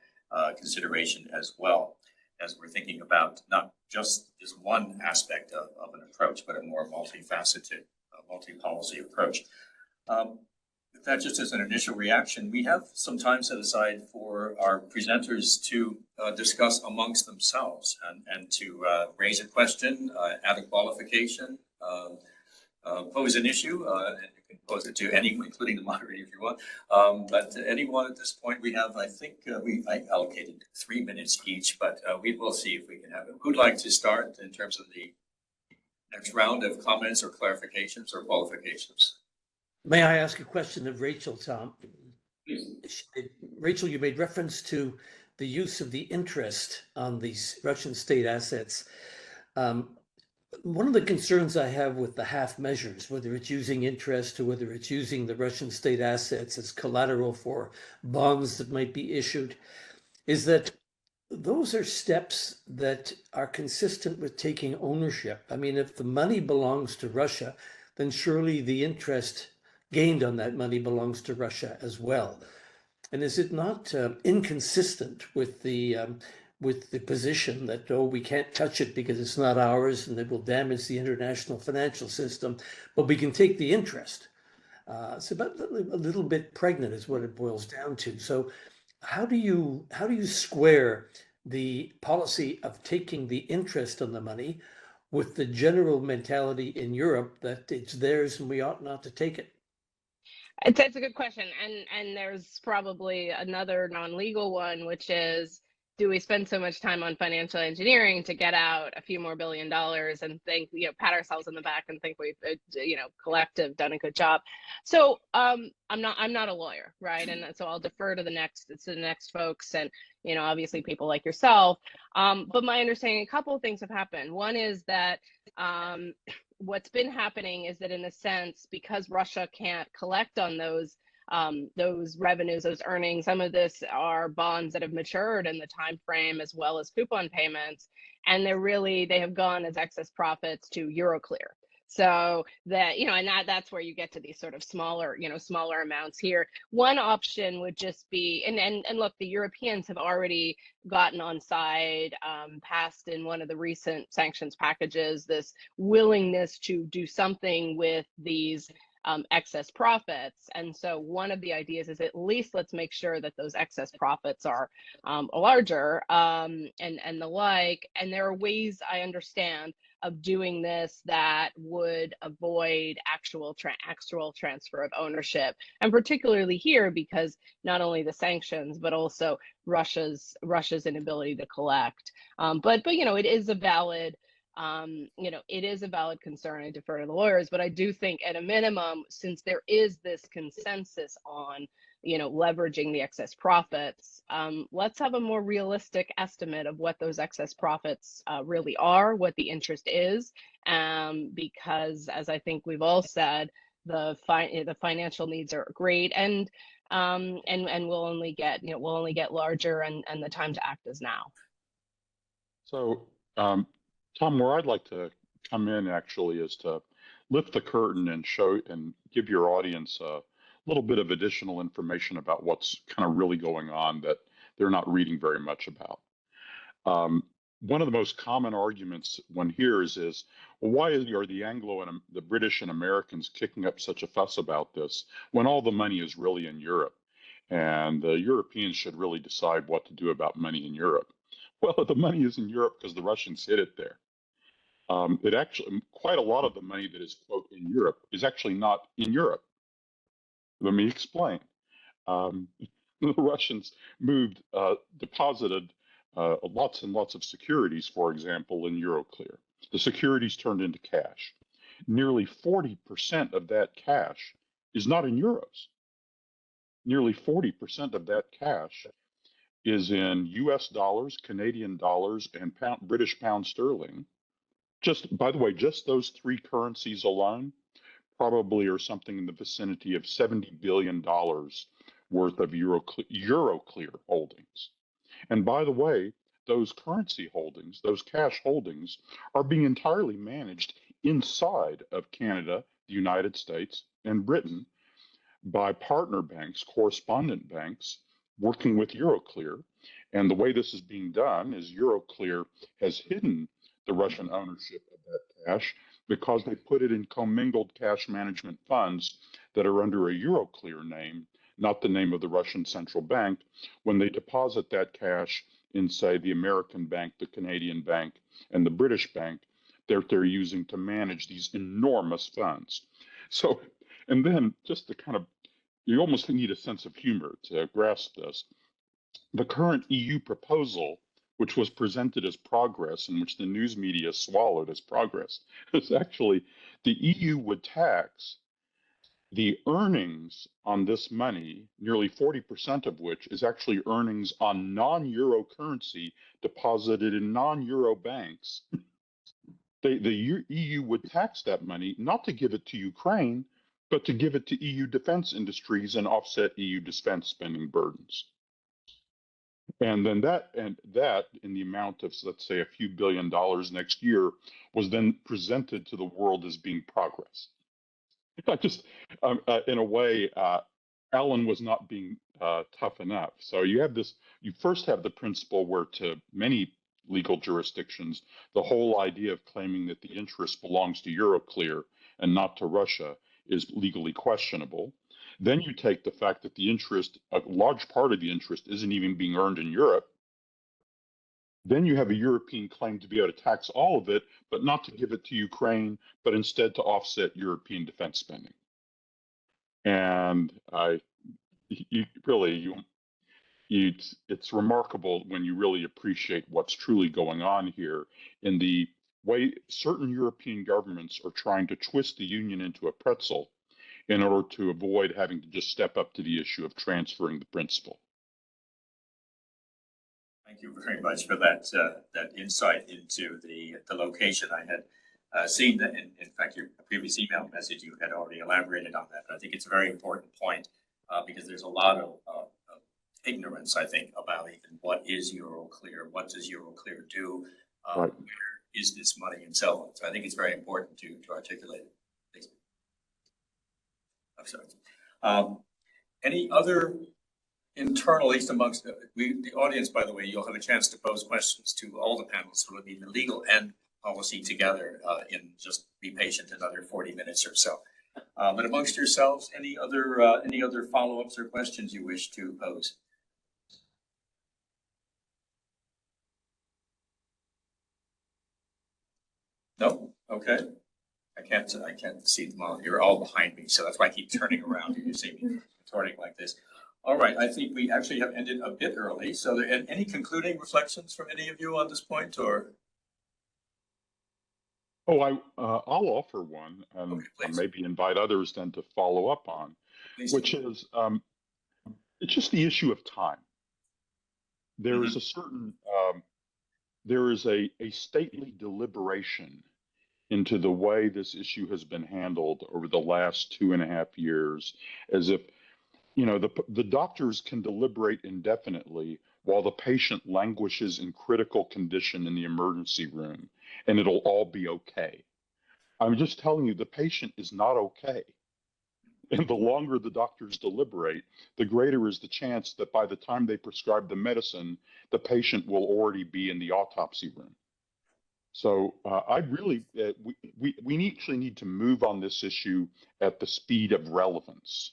consideration as well, as we're thinking about not just this one aspect of an approach, but a more multifaceted, multi-policy approach. With that, just as an initial reaction, we have some time set aside for our presenters to discuss amongst themselves and to raise a question, add a qualification, pose an issue, and you can pose it to anyone, including the moderator if you want. But anyone at this point, we have, I think, I allocated 3 minutes each, but we will see if we can have it. Who'd like to start in terms of the next round of comments or clarifications or qualifications? May I ask a question of Rachel, Tom? Please. Rachel, you made reference to the use of the interest on these Russian state assets. One of the concerns I have with the half measures, whether it's using interest or whether it's using the Russian state assets as collateral for bonds that might be issued, is that those are steps that are consistent with taking ownership. I mean, if the money belongs to Russia, then surely the interest gained on that money belongs to Russia as well. And is it not inconsistent with the position that, oh, we can't touch it because it's not ours and it will damage the international financial system, but we can take the interest? It's about a little bit pregnant is what it boils down to. So how do you square the policy of taking the interest on the money with the general mentality in Europe that it's theirs and we ought not to take it? It's a good question, and there's probably another non-legal one, which is, do we spend so much time on financial engineering to get out a few more $1 billion and think, you know, pat ourselves on the back and think we've, you know, collective done a good job? So I'm not a lawyer, right? And so I'll defer to the next folks, and you know, obviously people like yourself. But my understanding, a couple of things have happened. One is that what's been happening is that, in a sense, because Russia can't collect on those revenues, those earnings, some of this are bonds that have matured in the time frame, as well as coupon payments, and they have gone as excess profits to Euroclear. So that, and that's where you get to these sort of smaller, smaller amounts here. One option would just be, and look, the Europeans have already gotten on side, passed in one of the recent sanctions packages, this willingness to do something with these excess profits. And so one of the ideas is, at least let's make sure that those excess profits are larger, and the like. And there are ways, I understand, of doing this that would avoid actual transfer of ownership, and particularly here because not only the sanctions but also Russia's inability to collect. But it is a valid it is a valid concern. I defer to the lawyers, but I do think at a minimum, since there is this consensus on leveraging the excess profits, let's have a more realistic estimate of what those excess profits really are, what the interest is, because as I think we've all said, the financial needs are great, and will only get larger, and the time to act is now. So, Tom, where I'd like to come in actually is to lift the curtain and show and give your audience a little bit of additional information about what's kind of really going on that they're not reading very much about. One of the most common arguments one hears is, well, why are the Anglo and the British and Americans kicking up such a fuss about this when all the money is really in Europe, and the Europeans should really decide what to do about money in Europe? Well, the money is in Europe because the Russians hid it there. It actually, quite a lot of the money that is, quote, in Europe is actually not in Europe. Let me explain. The Russians deposited lots and lots of securities, for example, in Euroclear. The securities turned into cash. Nearly 40% of that cash is not in euros. Nearly 40% of that cash is in US dollars, Canadian dollars, and British pound sterling. Just, by the way, just those three currencies alone probably are something in the vicinity of $70 billion worth of Euroclear holdings. And by the way, those currency holdings, those cash holdings, are being entirely managed inside of Canada, the United States, and Britain by partner banks, correspondent banks, working with Euroclear. And the way this is being done is Euroclear has hidden the Russian ownership of that cash because they put it in commingled cash management funds that are under a Euroclear name, not the name of the Russian central bank. When they deposit that cash in, say, the American bank, the Canadian bank, and the British bank, they're using to manage these enormous funds. So, and then just to kind of, you almost need a sense of humor to grasp this. The current EU proposal, which was presented as progress and which the news media swallowed as progress, is actually the EU would tax the earnings on this money, nearly 40% of which is actually earnings on non-euro currency deposited in non-euro banks. The EU would tax that money, not to give it to Ukraine, but to give it to EU defense industries and offset EU defense spending burdens. And then that in the amount of, let's say, a few $1 billion next year was then presented to the world as being progress. I just, in a way, Alan was not being tough enough. So you first have the principle where, to many legal jurisdictions, the whole idea of claiming that the interest belongs to Euroclear and not to Russia is legally questionable. Then you take the fact that the interest, a large part of the interest, isn't even being earned in Europe. Then you have a European claim to be able to tax all of it, but not to give it to Ukraine, but instead to offset European defense spending. And it's remarkable when you really appreciate what's truly going on here in the way certain European governments are trying to twist the union into a pretzel in order to avoid having to just step up to the issue of transferring the principle. Thank you very much for that insight into the location. I had seen that, in fact, your previous email message, you had already elaborated on that. But I think it's a very important point because there's a lot of ignorance, I think, about even what is Euroclear, what does Euroclear do, Right. where is this money and so on. So I think it's very important to articulate it. Please. I'm sorry. Any other internal, at least amongst the audience, by the way, you'll have a chance to pose questions to all the panelists who will be the legal and policy together in just be patient another 40 minutes or so. But amongst yourselves, any other follow-ups or questions you wish to pose? No? Okay. I can't see them all. You're all behind me, so that's why I keep turning around. You see me contorting like this. All right, I think we actually have ended a bit early. So any concluding reflections from any of you on this point, or? Oh, I'll offer one, and Okay, maybe invite others then to follow up on, which is it's just the issue of time. There is a certain there is a stately deliberation into the way this issue has been handled over the last 2.5 years, as if, you know, the doctors can deliberate indefinitely while the patient languishes in critical condition in the emergency room, and it'll all be okay. I'm just telling you, the patient is not okay. And the longer the doctors deliberate, the greater is the chance that by the time they prescribe the medicine, the patient will already be in the autopsy room. So I really, we actually need to move on this issue at the speed of relevance.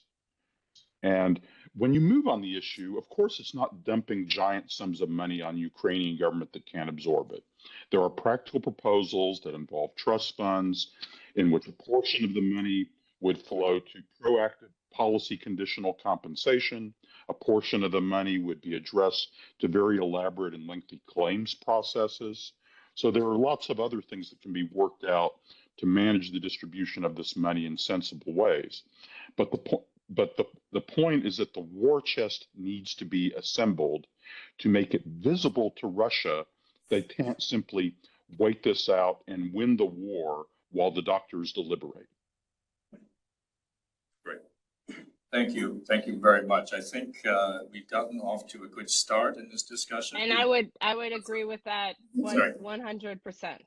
And when you move on the issue, of course, it's not dumping giant sums of money on Ukrainian government that can't absorb it. There are practical proposals that involve trust funds in which a portion of the money would flow to proactive policy conditional compensation. A portion of the money would be addressed to very elaborate and lengthy claims processes. So there are lots of other things that can be worked out to manage the distribution of this money in sensible ways. But the point is that the war chest needs to be assembled to make it visible to Russia. They can't simply wait this out and win the war while the doctors deliberate. Great. Thank you. Thank you very much. I think we've gotten off to a good start in this discussion. And I would agree with that 100%.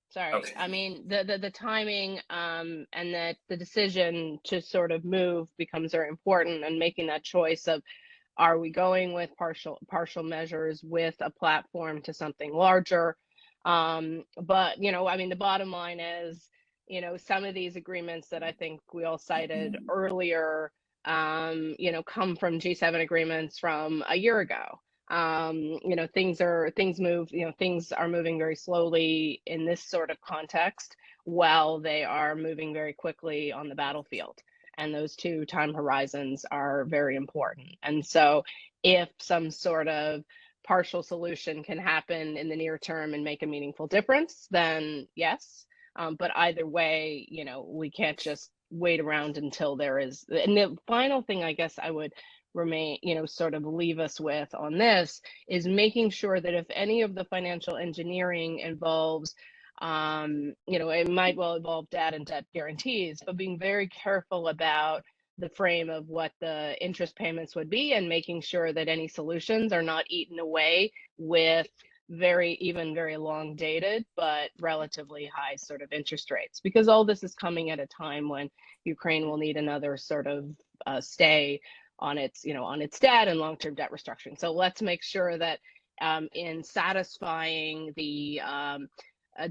Sorry. Okay. I mean, the timing and that the decision to sort of move becomes very important, and making that choice of, are we going with partial measures with a platform to something larger? But, you know, I mean, the bottom line is, you know, some of these agreements that I think we all cited earlier, you know, come from G7 agreements from a year ago. You know, things move, you know, things are moving very slowly in this sort of context, while they are moving very quickly on the battlefield. And those two time horizons are very important. And so if some sort of partial solution can happen in the near term and make a meaningful difference, then yes. But either way, you know, we can't just wait around until there is. And the final thing I guess I would remain, you know, sort of leave us with on this is making sure that if any of the financial engineering involves, you know, it might well involve debt and debt guarantees, but being very careful about the frame of what the interest payments would be, and making sure that any solutions are not eaten away with very long dated but relatively high sort of interest rates, because all this is coming at a time when Ukraine will need another sort of stay on its, you know, on its debt and long-term debt restructuring. So let's make sure that in satisfying the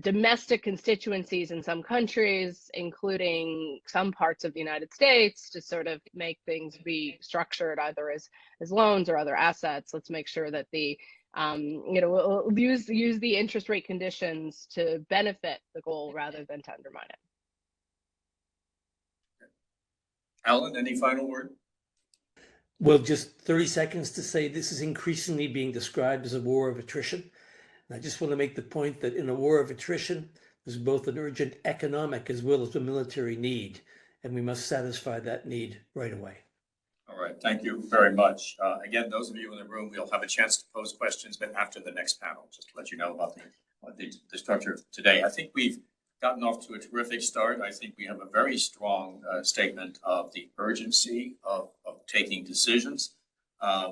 domestic constituencies in some countries, including some parts of the United States, to sort of make things be structured either as loans or other assets, let's make sure that the you know, we'll use the interest rate conditions to benefit the goal rather than to undermine it. Alan, any final word? Well, just 30 seconds to say this is increasingly being described as a war of attrition. And I just want to make the point that in a war of attrition, there's both an urgent economic as well as a military need, and we must satisfy that need right away. All right, thank you very much. Again, those of you in the room, we'll have a chance to pose questions, but after the next panel, just to let you know about the structure of today. I think we've gotten off to a terrific start. I think we have a very strong statement of the urgency of taking decisions.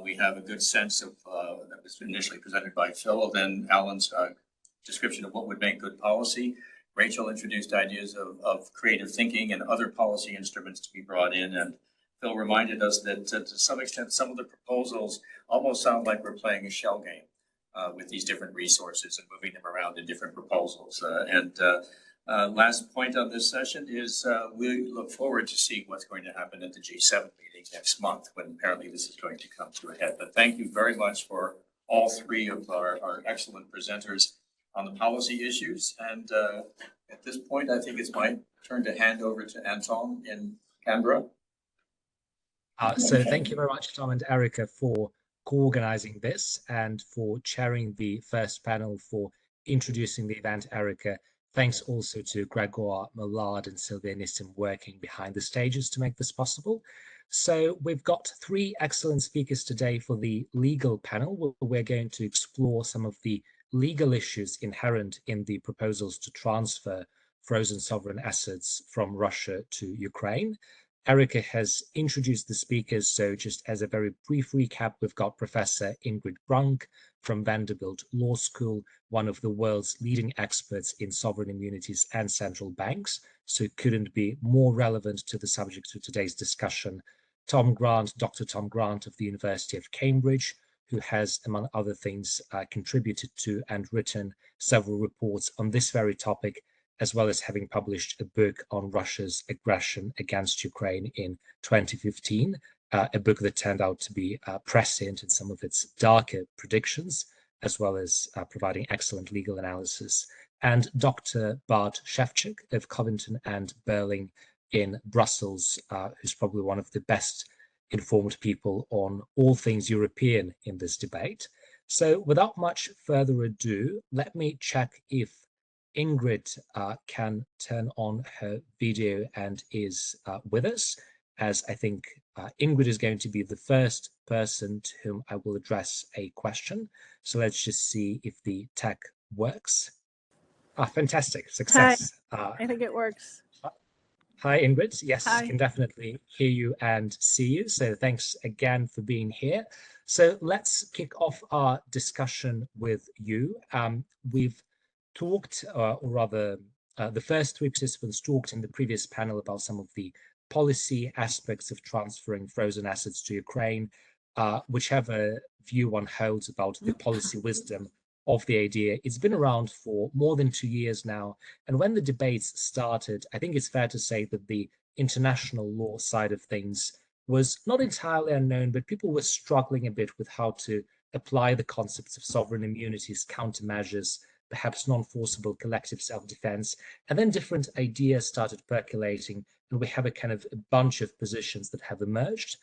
We have a good sense of that was initially presented by Phil, then Alan's description of what would make good policy. Rachel introduced ideas of creative thinking and other policy instruments to be brought in. And Phil reminded us that to some extent, some of the proposals almost sound like we're playing a shell game with these different resources and moving them around in different proposals. Last point on this session is we look forward to seeing what's going to happen at the G7 meeting next month, when apparently this is going to come to a head. But thank you very much for all three of our excellent presenters on the policy issues. And at this point, I think it's my turn to hand over to Anton in Canberra. So thank you very much, Tom and Erica, for co-organizing this and for chairing the first panel, for introducing the event, Erica. Thanks also to Gregor Millard and Sylvia Nissim working behind the stages to make this possible. So we've got three excellent speakers today for the legal panel, where we're going to explore some of the legal issues inherent in the proposals to transfer frozen sovereign assets from Russia to Ukraine. Erica has introduced the speakers, so just as a very brief recap, we've got Professor Ingrid Brunk from Vanderbilt Law School, one of the world's leading experts in sovereign immunities and central banks, so it couldn't be more relevant to the subject of today's discussion. Tom Grant, Dr. Tom Grant of the University of Cambridge, who has, among other things, contributed to and written several reports on this very topic, as well as having published a book on Russia's aggression against Ukraine in 2015, a book that turned out to be prescient in some of its darker predictions, as well as providing excellent legal analysis. And Dr. Bart Shevchuk of Covington and Burling in Brussels, who's probably one of the best informed people on all things European in this debate. So without much further ado, let me check if Ingrid can turn on her video and is with us, as I think Ingrid is going to be the first person to whom I will address a question. So let's just see if the tech works. Fantastic, success. Hi. I think it works. Hi, Ingrid. Yes, Hi. I can definitely hear you and see you. So thanks again for being here. So let's kick off our discussion with you. We've talked, or rather, the first three participants talked in the previous panel about some of the policy aspects of transferring frozen assets to Ukraine, whichever view one holds about the policy wisdom of the idea. It's been around for more than 2 years now. And when the debates started, I think it's fair to say that the international law side of things was not entirely unknown, but people were struggling a bit with how to apply the concepts of sovereign immunities, countermeasures, perhaps non-forcible collective self-defense. And then different ideas started percolating, and we have a kind of a bunch of positions that have emerged.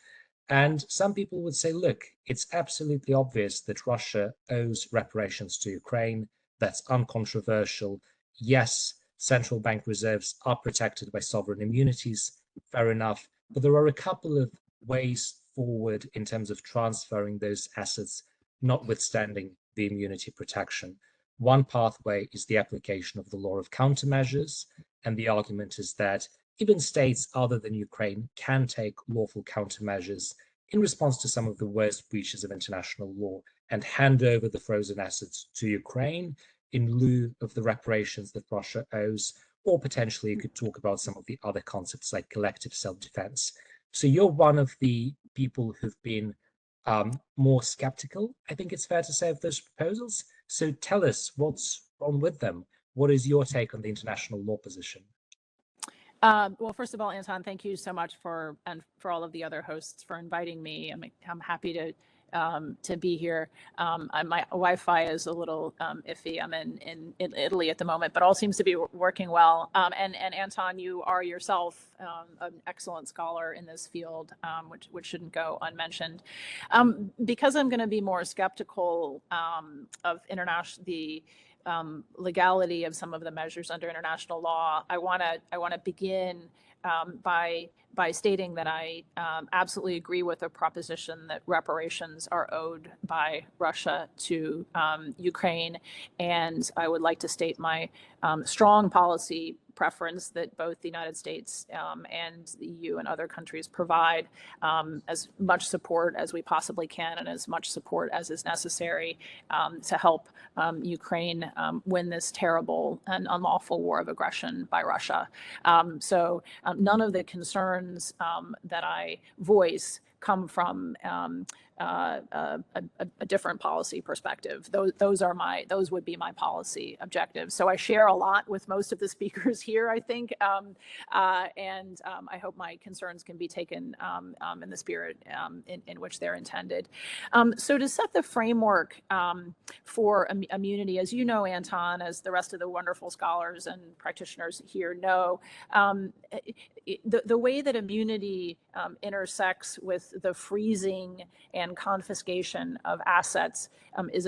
And some people would say, look, it's absolutely obvious that Russia owes reparations to Ukraine. That's uncontroversial. Yes, central bank reserves are protected by sovereign immunities. Fair enough. But there are a couple of ways forward in terms of transferring those assets, notwithstanding the immunity protection. One pathway is the application of the law of countermeasures. And the argument is that even states other than Ukraine can take lawful countermeasures in response to some of the worst breaches of international law and hand over the frozen assets to Ukraine in lieu of the reparations that Russia owes, or potentially you could talk about some of the other concepts like collective self-defense. So you're one of the people who've been more skeptical, I think it's fair to say, of those proposals. So tell us what's wrong with them. What is your take on the international law position? Well, first of all, Anton, thank you so much for all of the other hosts for inviting me. I'm happy to be here. My Wi-Fi is a little iffy. I'm in Italy at the moment, but all seems to be working well. And Anton, you are yourself an excellent scholar in this field, which shouldn't go unmentioned. Because I'm going to be more skeptical of the legality of some of the measures under international law, I want to begin by stating that I absolutely agree with the proposition that reparations are owed by Russia to Ukraine, and I would like to state my strong policy preference that both the United States and the EU and other countries provide as much support as we possibly can and as much support as is necessary to help Ukraine win this terrible and unlawful war of aggression by Russia. So none of the concerns that I voice come from a different policy perspective. Those would be my policy objectives. So I share a lot with most of the speakers here, I think, and I hope my concerns can be taken in the spirit in which they're intended. So to set the framework for immunity, as you know, Anton, as the rest of the wonderful scholars and practitioners here know, the way that immunity intersects with the freezing and confiscation of assets is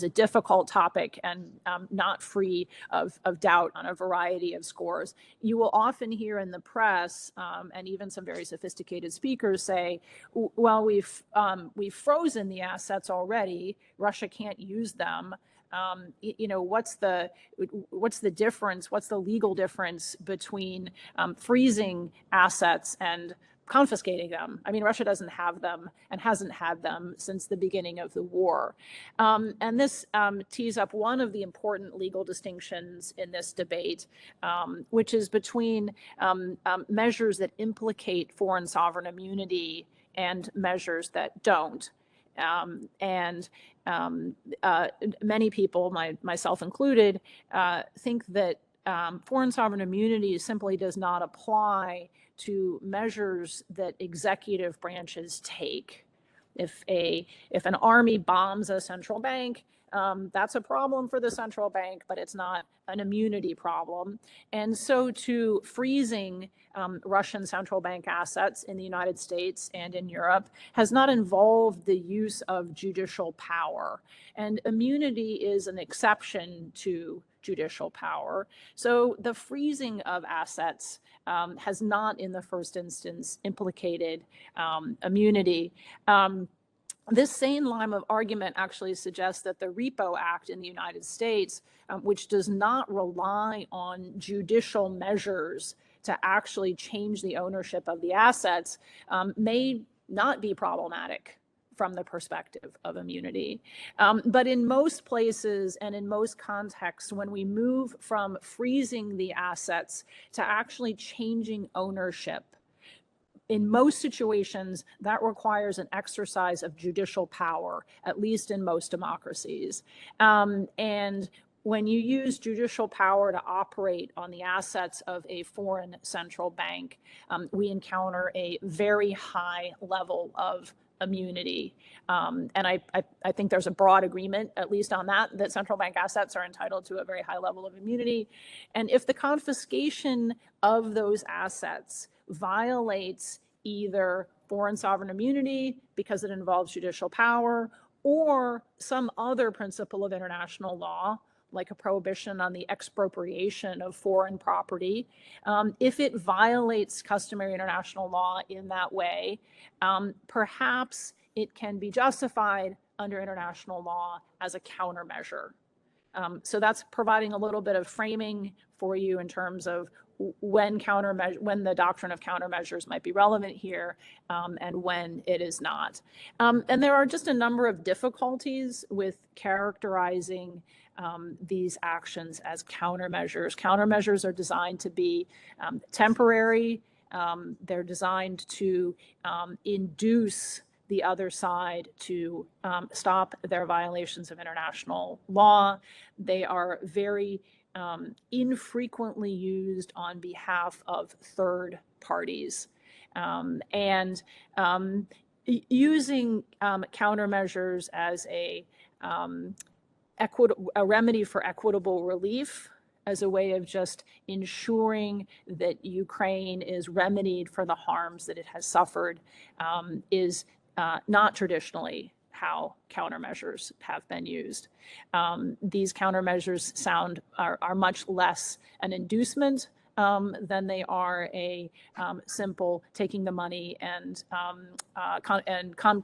a difficult topic and not free of doubt on a variety of scores. You will often hear in the press and even some very sophisticated speakers say, well, we've frozen the assets already. Russia can't use them. What's the difference? What's the legal difference between freezing assets and confiscating them? I mean, Russia doesn't have them and hasn't had them since the beginning of the war. And this tees up one of the important legal distinctions in this debate, which is between measures that implicate foreign sovereign immunity and measures that don't. Many people, myself included, think that foreign sovereign immunity simply does not apply to measures that executive branches take. If an army bombs a central bank, that's a problem for the central bank, but it's not an immunity problem. And so too, freezing Russian central bank assets in the United States and in Europe has not involved the use of judicial power. And immunity is an exception to judicial power. So the freezing of assets has not in the first instance implicated immunity. This same line of argument actually suggests that the Repo Act in the United States, which does not rely on judicial measures to actually change the ownership of the assets, may not be problematic from the perspective of immunity. But in most places and in most contexts, when we move from freezing the assets to actually changing ownership, in most situations, that requires an exercise of judicial power, at least in most democracies. And when you use judicial power to operate on the assets of a foreign central bank, we encounter a very high level of immunity. And I think there's a broad agreement, at least on that central bank assets are entitled to a very high level of immunity. And if the confiscation of those assets violates either foreign sovereign immunity because it involves judicial power or some other principle of international law, like a prohibition on the expropriation of foreign property, if it violates customary international law in that way, perhaps it can be justified under international law as a countermeasure. So that's providing a little bit of framing for you in terms of when the doctrine of countermeasures might be relevant here and when it is not. And there are just a number of difficulties with characterizing these actions as countermeasures. Countermeasures are designed to be temporary. They're designed to induce the other side to stop their violations of international law. They are very infrequently used on behalf of third parties. Using countermeasures as a remedy for equitable relief, as a way of just ensuring that Ukraine is remedied for the harms that it has suffered, is not traditionally how countermeasures have been used. These countermeasures are much less an inducement than they are a simple taking the money and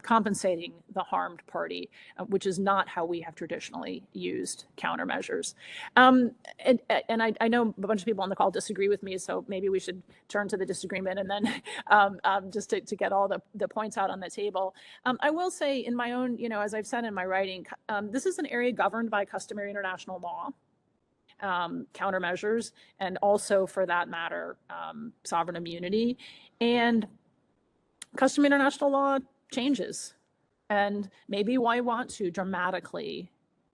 compensating the harmed party, which is not how we have traditionally used countermeasures. And I know a bunch of people on the call disagree with me, so maybe we should turn to the disagreement and then just to get all the points out on the table. I will say in my own, as I've said in my writing, this is an area governed by customary international law. Countermeasures, and also, for that matter, sovereign immunity. And customary international law changes. And maybe we want to dramatically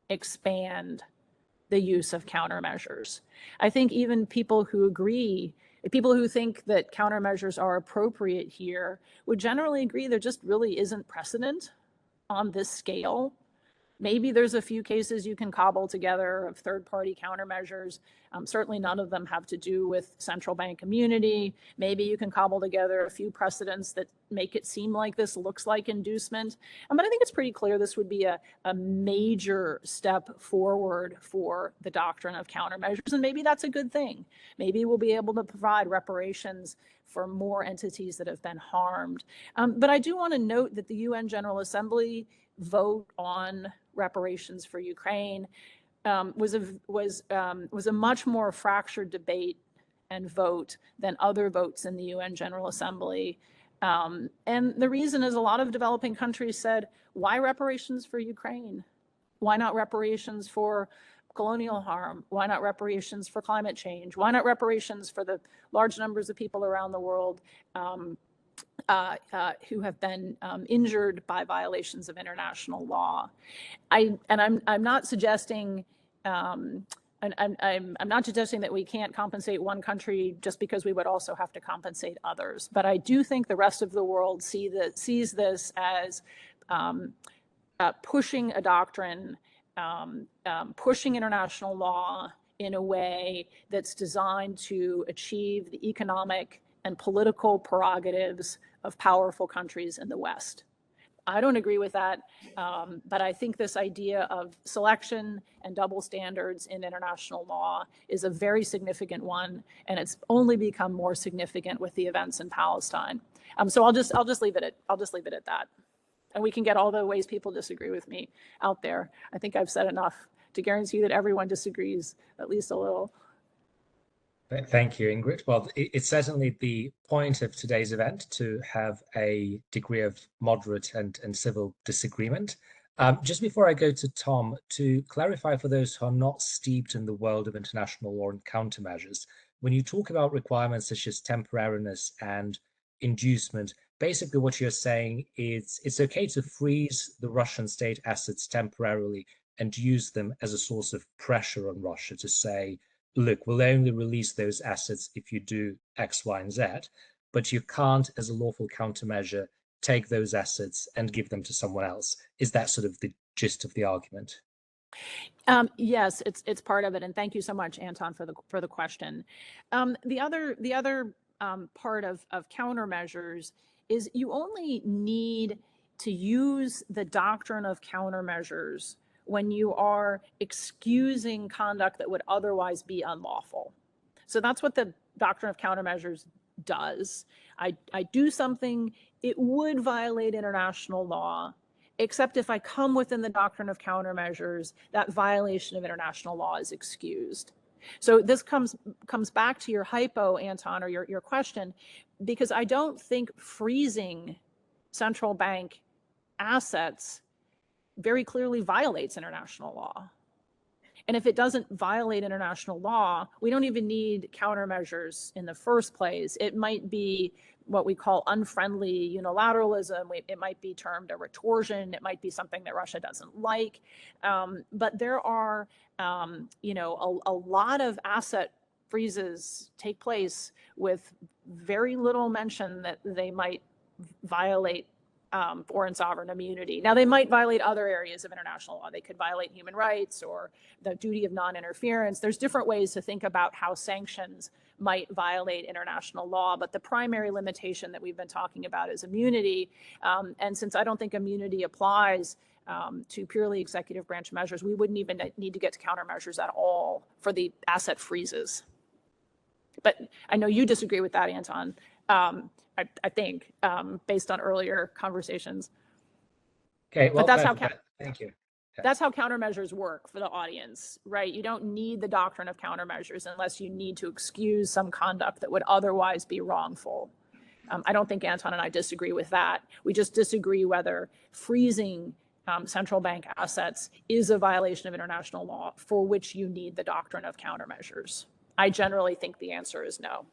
expand the use of countermeasures. I think even people who think that countermeasures are appropriate here would generally agree there just really isn't precedent on this scale. Maybe there's a few cases you can cobble together of third-party countermeasures. Certainly none of them have to do with central bank immunity. Maybe you can cobble together a few precedents that make it seem like this looks like inducement. But I think it's pretty clear this would be a major step forward for the doctrine of countermeasures, and maybe that's a good thing. Maybe we'll be able to provide reparations for more entities that have been harmed. But I do want to note that the UN General Assembly vote on reparations for Ukraine was a much more fractured debate and vote than other votes in the UN General Assembly. And the reason is a lot of developing countries said, why reparations for Ukraine? Why not reparations for colonial harm? Why not reparations for climate change? Why not reparations for the large numbers of people around the world who have been injured by violations of international law? I'm not suggesting I'm not suggesting that we can't compensate one country just because we would also have to compensate others. But I do think the rest of the world sees this as pushing a doctrine, pushing international law in a way that's designed to achieve the economic and political prerogatives of powerful countries in the West. I don't agree with that, but I think this idea of selection and double standards in international law is a very significant one, and it's only become more significant with the events in Palestine. So I'll just leave it at that, and we can get all the ways people disagree with me out there. I think I've said enough to guarantee that everyone disagrees at least a little. Thank you, Ingrid. Well, it's certainly the point of today's event to have a degree of moderate and civil disagreement. Just before I go to Tom, to clarify for those who are not steeped in the world of international law and countermeasures, when you talk about requirements such as temporariness and inducement, basically what you're saying is it's okay to freeze the Russian state assets temporarily and use them as a source of pressure on Russia to say, look, we'll only release those assets if you do X, Y, and Z, but you can't, as a lawful countermeasure, take those assets and give them to someone else. Is that sort of the gist of the argument? Yes, it's part of it, and thank you so much, Anton, for the question. The other part of countermeasures is you only need to use the doctrine of countermeasures when you are excusing conduct that would otherwise be unlawful. So that's what the doctrine of countermeasures does. I do something, it would violate international law, except if I come within the doctrine of countermeasures, that violation of international law is excused. So this comes back to your hypo, Anton, or your question, because I don't think freezing central bank assets very clearly violates international law. And if it doesn't violate international law, we don't even need countermeasures in the first place. It might be what we call unfriendly unilateralism. It might be termed a retorsion. It might be something that Russia doesn't like. But there are, a lot of asset freezes take place with very little mention that they might violate foreign sovereign immunity. Now, they might violate other areas of international law. They could violate human rights or the duty of non-interference. There's different ways to think about how sanctions might violate international law, but the primary limitation that we've been talking about is immunity. And since I don't think immunity applies to purely executive branch measures, we wouldn't even need to get to countermeasures at all for the asset freezes. But I know you disagree with that, Anton. I think based on earlier conversations. Okay, well, but that's thank you. That's how countermeasures work for the audience, right? You don't need the doctrine of countermeasures unless you need to excuse some conduct that would otherwise be wrongful. I don't think Anton and I disagree with that. We just disagree whether freezing central bank assets is a violation of international law for which you need the doctrine of countermeasures. I generally think the answer is no.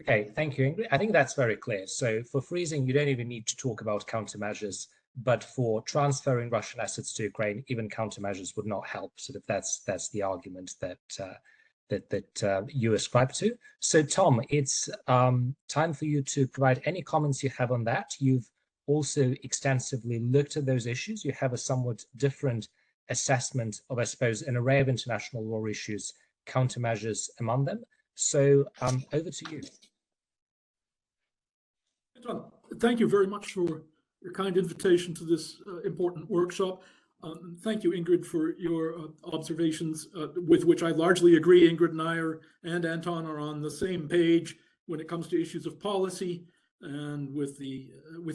Okay, thank you, Ingrid. I think that's very clear. So for freezing, you don't even need to talk about countermeasures, but for transferring Russian assets to Ukraine, even countermeasures would not help. Sort of that's the argument that you ascribe to. So Tom, it's time for you to provide any comments you have on that. You've also extensively looked at those issues. You have a somewhat different assessment of, I suppose, an array of international law issues, countermeasures among them. So over to you. Thank you very much for your kind invitation to this important workshop. Thank you, Ingrid, for your observations with which I largely agree. Ingrid and I and Anton are on the same page when it comes to issues of policy and with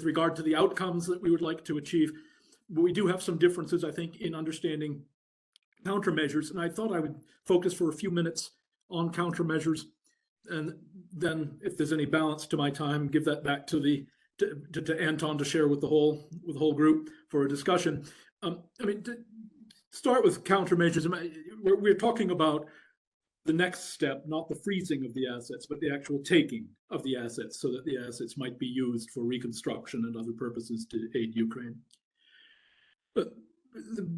regard to the outcomes that we would like to achieve. But we do have some differences, I think, in understanding countermeasures. And I thought I would focus for a few minutes on countermeasures, and then, if there's any balance to my time, give that back to Anton to share with the whole group for a discussion. I mean, to start with countermeasures, we're talking about the next step, not the freezing of the assets, but the actual taking of the assets, so that the assets might be used for reconstruction and other purposes to aid Ukraine. But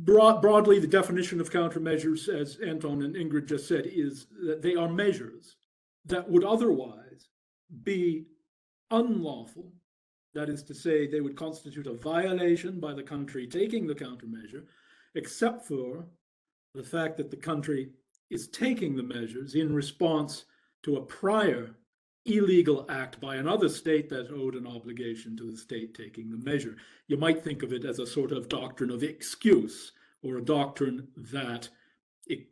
broadly, the definition of countermeasures, as Anton and Ingrid just said, is that they are measures that would otherwise be unlawful. That is to say, they would constitute a violation by the country taking the countermeasure, except for the fact that the country is taking the measures in response to a prior illegal act by another state that owed an obligation to the state taking the measure. You might think of it as a sort of doctrine of excuse, or a doctrine that it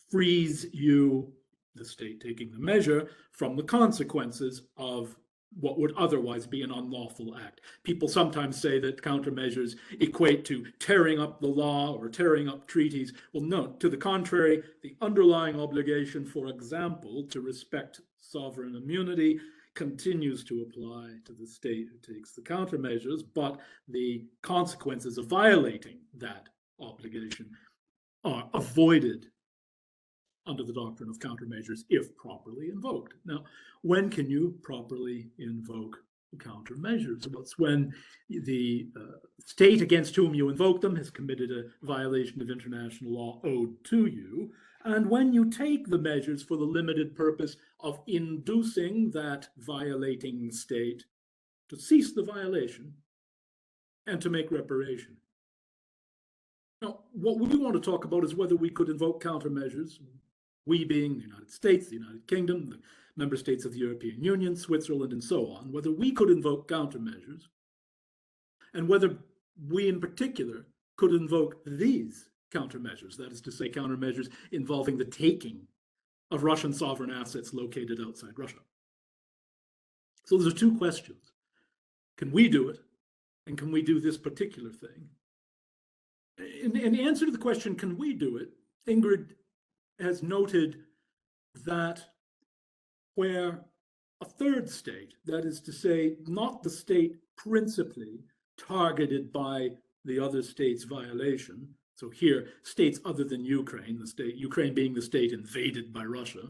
frees you, the state taking the measure, from the consequences of what would otherwise be an unlawful act. People sometimes say that countermeasures equate to tearing up the law or tearing up treaties. Well, no, to the contrary, the underlying obligation, for example, to respect sovereign immunity continues to apply to the state who takes the countermeasures, but the consequences of violating that obligation are avoided under the doctrine of countermeasures if properly invoked. Now, when can you properly invoke countermeasures? Well, it's when the state against whom you invoke them has committed a violation of international law owed to you, and when you take the measures for the limited purpose of inducing that violating state to cease the violation and to make reparation. Now, what we want to talk about is whether we could invoke countermeasures, we being the United States, the United Kingdom, the member states of the European Union, Switzerland, and so on, whether we could invoke countermeasures, and whether we in particular could invoke these countermeasures, that is to say, countermeasures involving the taking of Russian sovereign assets located outside Russia. So those are two questions. Can we do it? And can we do this particular thing? In answer to the question, can we do it, Ingrid has noted that where a third state, that is to say, not the state principally targeted by the other state's violation, so here, states other than Ukraine, Ukraine being the state invaded by Russia,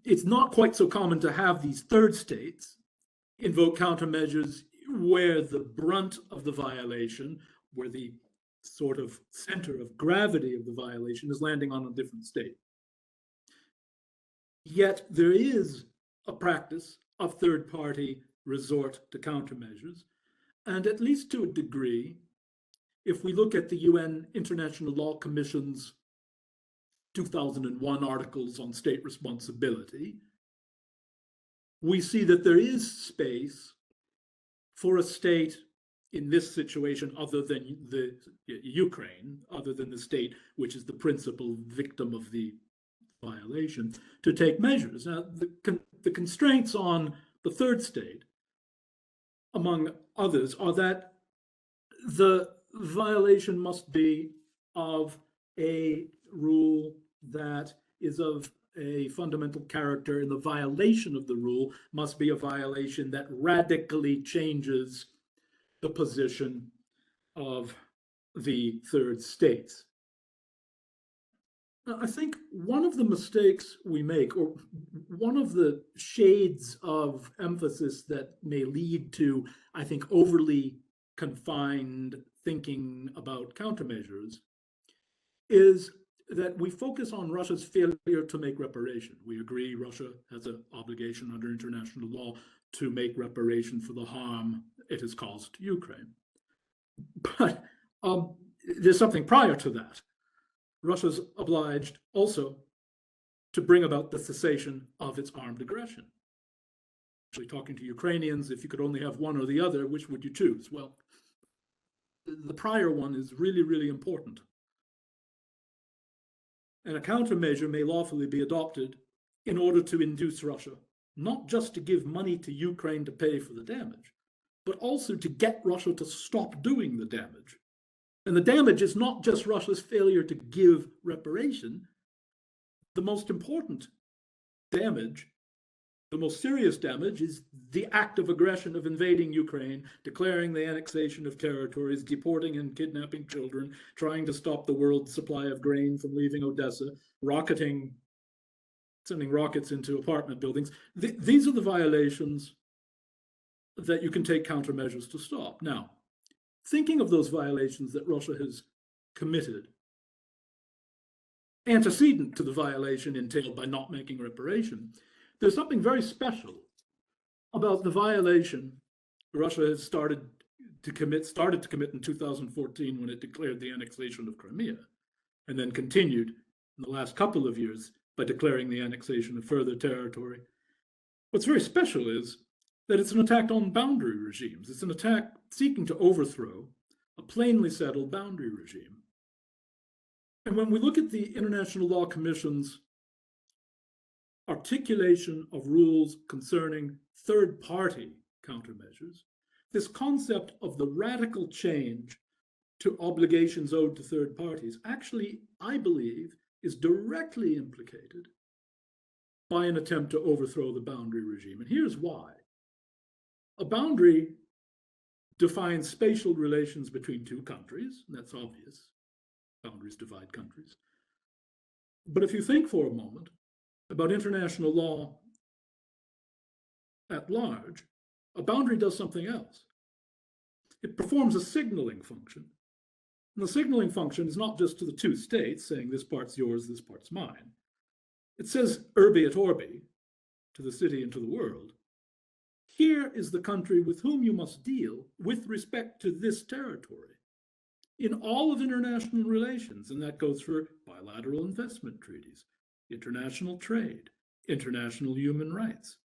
it's not quite so common to have these third states invoke countermeasures where the brunt of the violation, where the sort of center of gravity of the violation is landing on a different state. Yet there is a practice of third-party resort to countermeasures, and at least to a degree, if we look at the UN International Law Commission's 2001 articles on state responsibility, we see that there is space for a state in this situation, other than the Ukraine, other than the state which is the principal victim of the violation to take measures. Now, the constraints on the third state, among others, are that the violation must be of a rule that is of a fundamental character, and the violation of the rule must be a violation that radically changes the position of the third states. Now, I think one of the mistakes we make, or one of the shades of emphasis that may lead to, I think, overly confined thinking about countermeasures, is that we focus on Russia's failure to make reparation. We agree Russia has an obligation under international law to make reparation for the harm it has caused to Ukraine. But there's something prior to that. Russia's obliged also to bring about the cessation of its armed aggression. Actually, talking to Ukrainians, if you could only have one or the other, which would you choose? Well, the prior one is really, really important. And a countermeasure may lawfully be adopted in order to induce Russia, not just to give money to Ukraine to pay for the damage, but also to get Russia to stop doing the damage. And the damage is not just Russia's failure to give reparation. The most important damage, the most serious damage, is the act of aggression of invading Ukraine, declaring the annexation of territories, deporting and kidnapping children, trying to stop the world's supply of grain from leaving Odessa, sending rockets into apartment buildings. These are the violations that you can take countermeasures to stop. Now, thinking of those violations that Russia has committed, antecedent to the violation entailed by not making reparation, there's something very special about the violation Russia has started to commit in 2014 when it declared the annexation of Crimea, and then continued in the last couple of years by declaring the annexation of further territory. What's very special is that it's an attack on boundary regimes. It's an attack seeking to overthrow a plainly settled boundary regime. And when we look at the International Law Commission's articulation of rules concerning third-party countermeasures, this concept of the radical change to obligations owed to third parties actually, I believe, is directly implicated by an attempt to overthrow the boundary regime. And here's why. A boundary defines spatial relations between two countries, and that's obvious. Boundaries divide countries. But if you think for a moment about international law at large, a boundary does something else. It performs a signaling function. And the signaling function is not just to the two states saying this part's yours, this part's mine. It says urbi et orbi, to the city and to the world. Here is the country with whom you must deal with respect to this territory in all of international relations, and that goes for bilateral investment treaties, international trade, international human rights.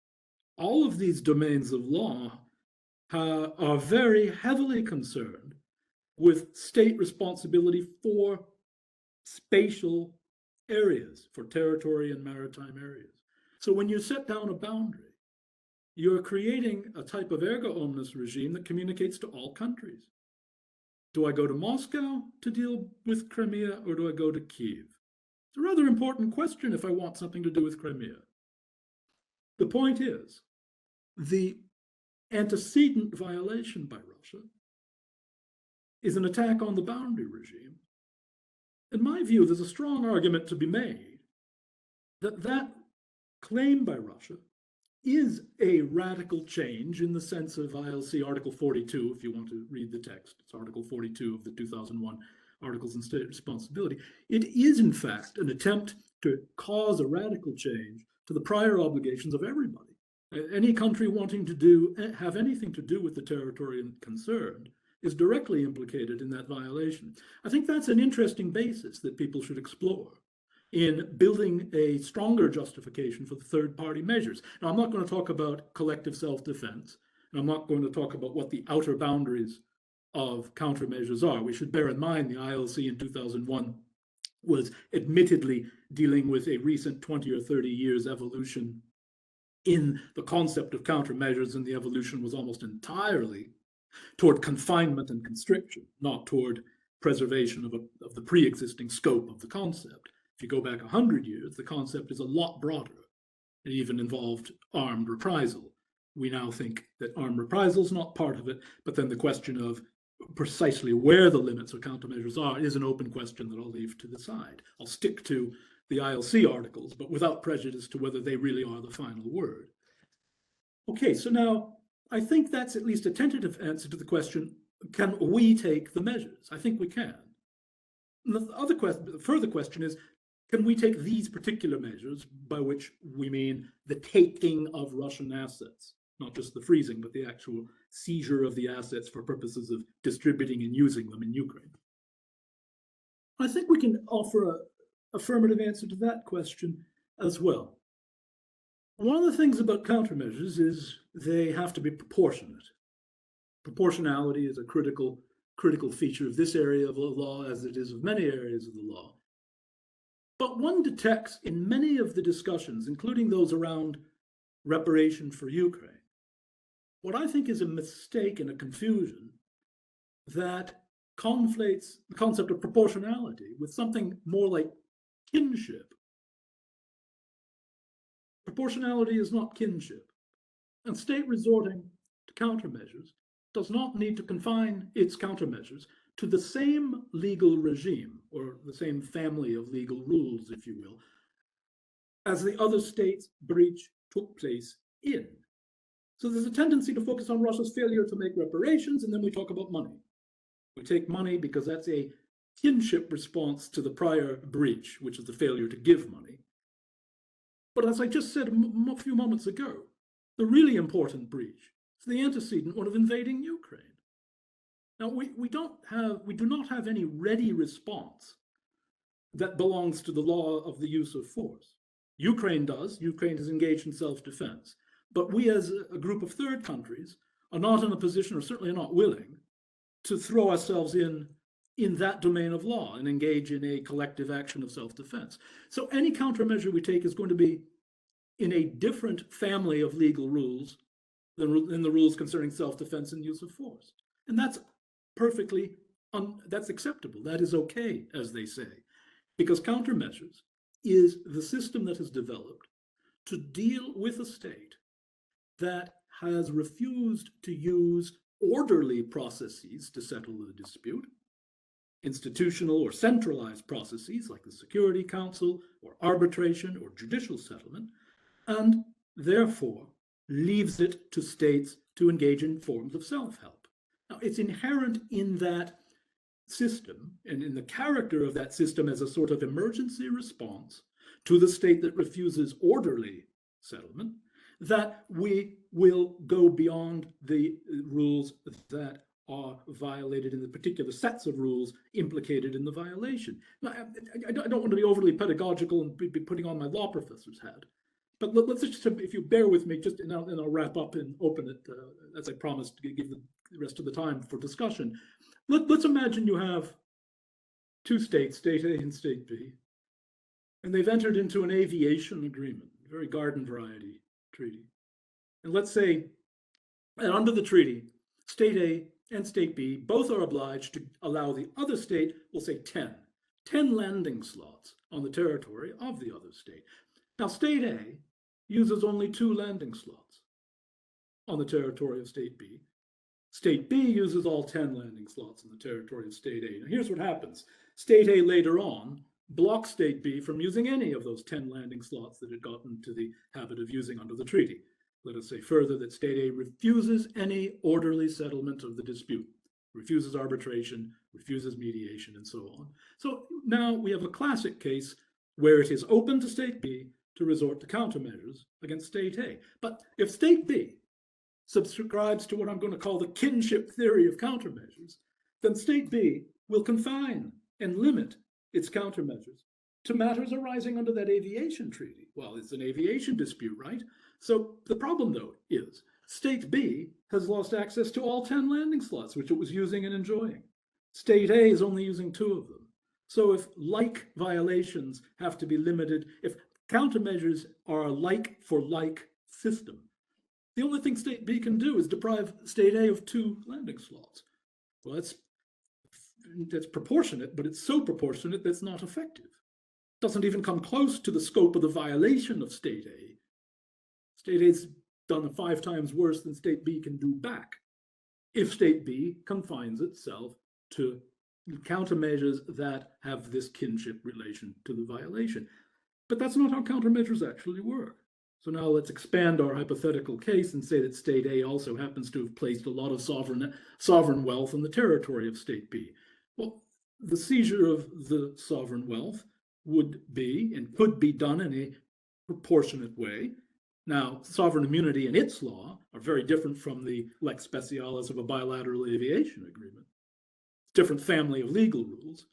All of these domains of law are very heavily concerned with state responsibility for spatial areas, for territory and maritime areas. So when you set down a boundary, you're creating a type of erga omnes regime that communicates to all countries. Do I go to Moscow to deal with Crimea, or do I go to Kiev? It's a rather important question if I want something to do with Crimea. The point is, the antecedent violation by Russia is an attack on the boundary regime. In my view, there's a strong argument to be made that that claim by Russia is a radical change in the sense of ILC Article 42, if you want to read the text. It's Article 42 of the 2001 Articles on State Responsibility. It is, in fact, an attempt to cause a radical change to the prior obligations of everybody. Any country wanting to have anything to do with the territory concerned is directly implicated in that violation. I think that's an interesting basis that people should explore in building a stronger justification for the third-party measures. Now, I'm not going to talk about collective self-defense, and I'm not going to talk about what the outer boundaries of countermeasures are. We should bear in mind the ILC in 2001 was admittedly dealing with a recent 20 or 30 years evolution in the concept of countermeasures, and the evolution was almost entirely toward confinement and constriction, not toward preservation of the pre-existing scope of the concept. If you go back 100 years, the concept is a lot broader. It even involved armed reprisal. We now think that armed reprisal is not part of it, but then the question of precisely where the limits of countermeasures are is an open question that I'll leave to the side. I'll stick to the ILC articles, but without prejudice to whether they really are the final word. Okay, so now I think that's at least a tentative answer to the question, can we take the measures? I think we can. And the other question, the further question is, can we take these particular measures, by which we mean the taking of Russian assets, not just the freezing, but the actual seizure of the assets for purposes of distributing and using them in Ukraine? I think we can offer an affirmative answer to that question as well. One of the things about countermeasures is they have to be proportionate. Proportionality is a critical feature of this area of the law, as it is of many areas of the law. But one detects in many of the discussions, including those around reparation for Ukraine, what I think is a mistake and a confusion that conflates the concept of proportionality with something more like kinship. Proportionality is not kinship, and state resorting to countermeasures does not need to confine its countermeasures to the same legal regime, or the same family of legal rules, if you will, as the other state's breach took place in. So there's a tendency to focus on Russia's failure to make reparations, and then we talk about money. We take money because that's a kinship response to the prior breach, which is the failure to give money. But as I just said a few moments ago, the really important breach is the antecedent one of invading Ukraine. Now, we do not have any ready response that belongs to the law of the use of force. Ukraine does. Ukraine is engaged in self-defense. But we as a group of third countries are not in a position, or certainly are not willing, to throw ourselves in that domain of law and engage in a collective action of self-defense. So any countermeasure we take is going to be in a different family of legal rules than the rules concerning self-defense and use of force. And that's perfectly, that's acceptable. That is okay, as they say, because countermeasures is the system that has developed to deal with a state that has refused to use orderly processes to settle the dispute, institutional or centralized processes like the Security Council or arbitration or judicial settlement, and therefore leaves it to states to engage in forms of self-help. Now, it's inherent in that system and in the character of that system as a sort of emergency response to the state that refuses orderly settlement, that we will go beyond the rules that are violated in the particular sets of rules implicated in the violation. Now, I don't want to be overly pedagogical and be putting on my law professor's hat, but let's just, if you bear with me, just and I'll wrap up and open it, as I promised, to give the rest of the time for discussion. Let's imagine you have two states, state A and state B, and they've entered into an aviation agreement, a very garden variety treaty. And let's say that under the treaty, state A and state B both are obliged to allow the other state, we'll say 10 landing slots on the territory of the other state. Now, state A uses only 2 landing slots on the territory of state B. State B uses all 10 landing slots on the territory of state A. Now, here's what happens. State A later on blocks state B from using any of those 10 landing slots that it got into the habit of using under the treaty. Let us say further that state A refuses any orderly settlement of the dispute, refuses arbitration, refuses mediation, and so on. So now we have a classic case where it is open to state B to resort to countermeasures against state A. But if state B subscribes to what I'm going to call the kinship theory of countermeasures, then state B will confine and limit its countermeasures to matters arising under that aviation treaty. Well, it's an aviation dispute, right? So the problem, though, is state B has lost access to all 10 landing slots, which it was using and enjoying. State A is only using 2 of them. So if like violations have to be limited, if countermeasures are a like for like system, the only thing state B can do is deprive state A of 2 landing slots. Well, that's proportionate, but it's so proportionate that's not effective. It doesn't even come close to the scope of the violation of state A. State A's done 5 times worse than state B can do back if state B confines itself to countermeasures that have this kinship relation to the violation. But that's not how countermeasures actually work. So now let's expand our hypothetical case and say that state A also happens to have placed a lot of sovereign wealth in the territory of state B. Well, the seizure of the sovereign wealth would be and could be done in a proportionate way. Now, sovereign immunity and its law are very different from the lex specialis of a bilateral aviation agreement. Different family of legal rules.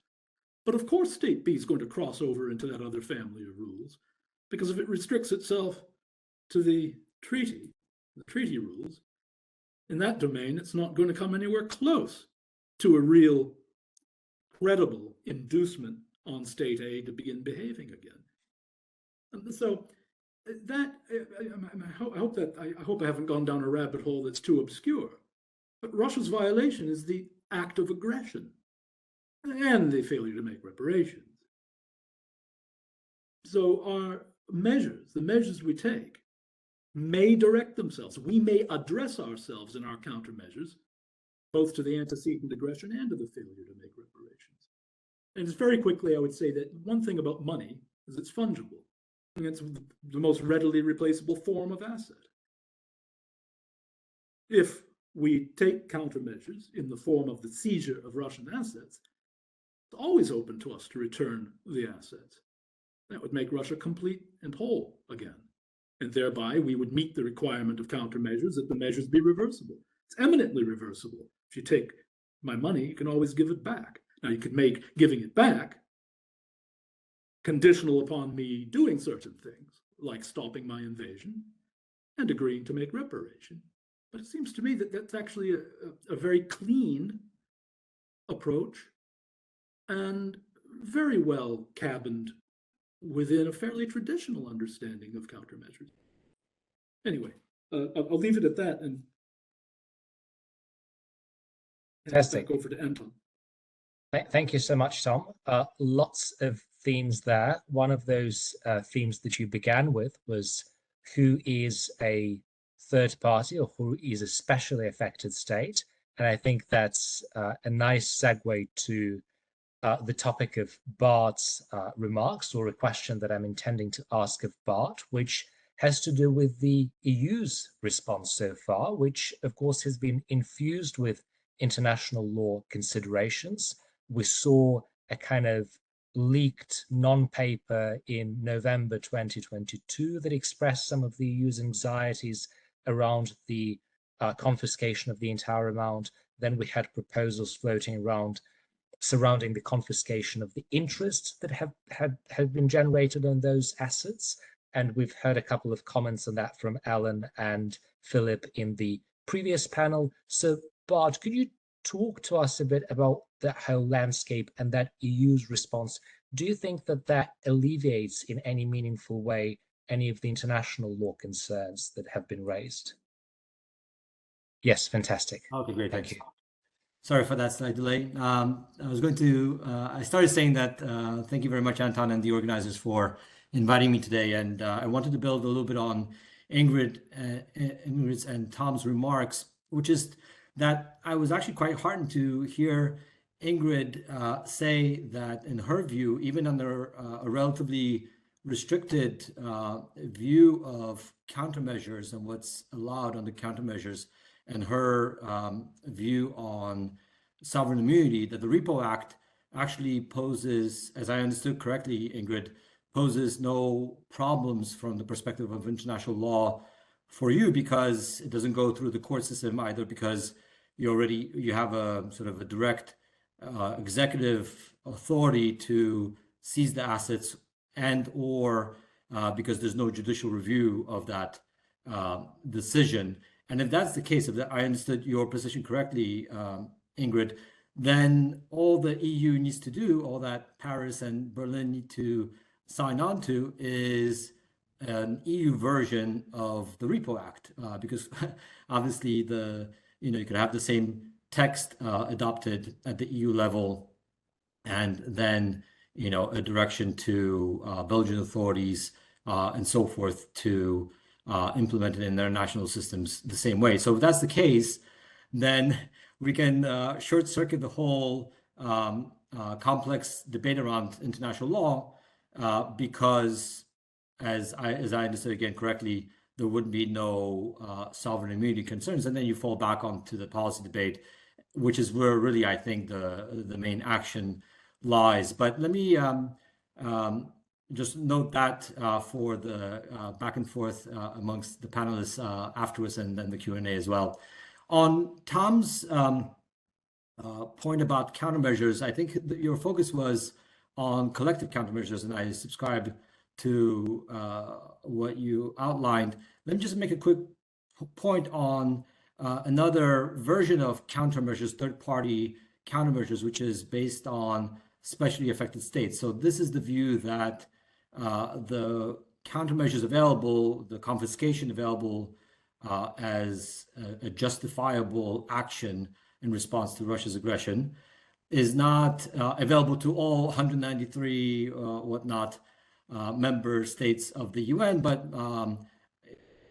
But of course, state B is going to cross over into that other family of rules, because if it restricts itself to the treaty rules, in that domain, it's not going to come anywhere close to a real credible inducement on state A to begin behaving again. And so that I hope I haven't gone down a rabbit hole that's too obscure. But Russia's violation is the act of aggression and the failure to make reparations. So our measures, the measures we take, may direct themselves. We may address ourselves in our countermeasures, both to the antecedent aggression and to the failure to make reparations. And just very quickly, I would say that one thing about money is it's fungible. And it's the most readily replaceable form of asset. If we take countermeasures in the form of the seizure of Russian assets, it's always open to us to return the assets. That would make Russia complete and whole again. And thereby we would meet the requirement of countermeasures that the measures be reversible. It's eminently reversible. If you take my money, you can always give it back. Now you could make giving it back conditional upon me doing certain things, like stopping my invasion and agreeing to make reparation. But it seems to me that that's actually a very clean approach and very well cabined within a fairly traditional understanding of countermeasures. Anyway, I'll leave it at that and Fantastic. Back over to Anton. Thank you so much, Tom. Lots of themes there. One of those themes that you began with was who is a third party or who is a specially affected state. And I think that's a nice segue to the topic of Bart's remarks, or a question that I'm intending to ask of Bart, which has to do with the EU's response so far, which of course has been infused with international law considerations. We saw a kind of leaked non-paper in November 2022 that expressed some of the EU's anxieties around the confiscation of the entire amount. Then we had proposals floating around surrounding the confiscation of the interests that have been generated on those assets. And we've heard a couple of comments on that from Alan and Philip in the previous panel. So Bart, could you talk to us a bit about that whole landscape and that EU's response? Do you think that that alleviates in any meaningful way any of the international law concerns that have been raised? Yes, fantastic. Okay, great. Thank you. Sorry for that slight delay. I started saying that thank you very much, Anton, and the organizers for inviting me today. And I wanted to build a little bit on Ingrid's and Tom's remarks, which is that I was actually quite heartened to hear Ingrid say that in her view, even under a relatively restricted view of countermeasures and what's allowed under countermeasures, and her view on sovereign immunity, that the Repo Act actually poses, as I understood correctly, Ingrid, poses no problems from the perspective of international law for you, because it doesn't go through the court system either, because you have a sort of a direct executive authority to seize the assets, and or because there's no judicial review of that decision. And if that's the case, if I understood your position correctly, Ingrid, then all the EU needs to do, all that Paris and Berlin need to sign on to, is an EU version of the Repo Act, because obviously you could have the same text adopted at the EU level, and then a direction to Belgian authorities and so forth to implement it in their national systems the same way. So if that's the case, then we can short circuit the whole complex debate around international law, because as I understood again correctly, there would be no sovereign immunity concerns, and then you fall back onto the policy debate, which is where really I think the main action lies. But let me just note that for the back and forth amongst the panelists afterwards, and then the Q&A as well. On Tom's point about countermeasures, I think your focus was on collective countermeasures, and I subscribe to what you outlined. Let me just make a quick point on another version of countermeasures, third-party countermeasures, which is based on specially affected states. So this is the view that the countermeasures available, the confiscation available as a justifiable action in response to Russia's aggression, is not available to all 193 member states of the UN, but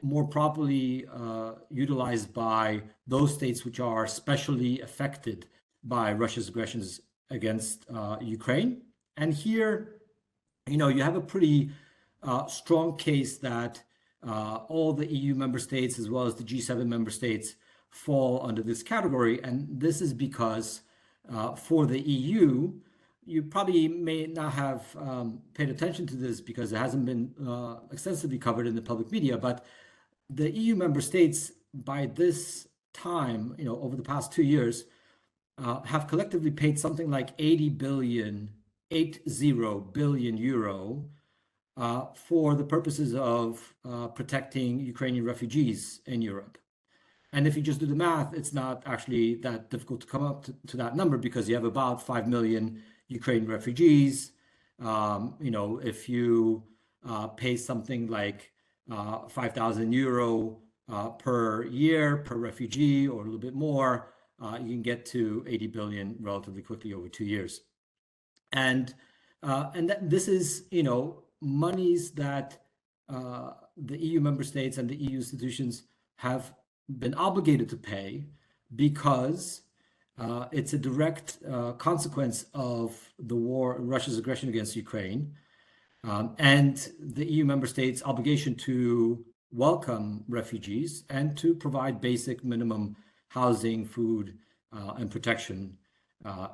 more properly utilized by those states which are specially affected by Russia's aggressions against Ukraine. And here, you have a pretty strong case that all the EU member states, as well as the G7 member states, fall under this category. And this is because for the EU, you probably may not have paid attention to this because it hasn't been extensively covered in the public media, but the EU member states by this time, over the past 2 years, have collectively paid something like 80 billion euro for the purposes of protecting Ukrainian refugees in Europe. And if you just do the math, it's not actually that difficult to come up to that number, because you have about 5 million Ukrainian refugees. If you pay something like 5,000 euro per year per refugee, or a little bit more, you can get to 80 billion relatively quickly over 2 years. And this is, monies that the EU member states and the EU institutions have been obligated to pay, because it's a direct consequence of the war, Russia's aggression against Ukraine, and the EU member states' obligation to welcome refugees and to provide basic minimum housing, food, and protection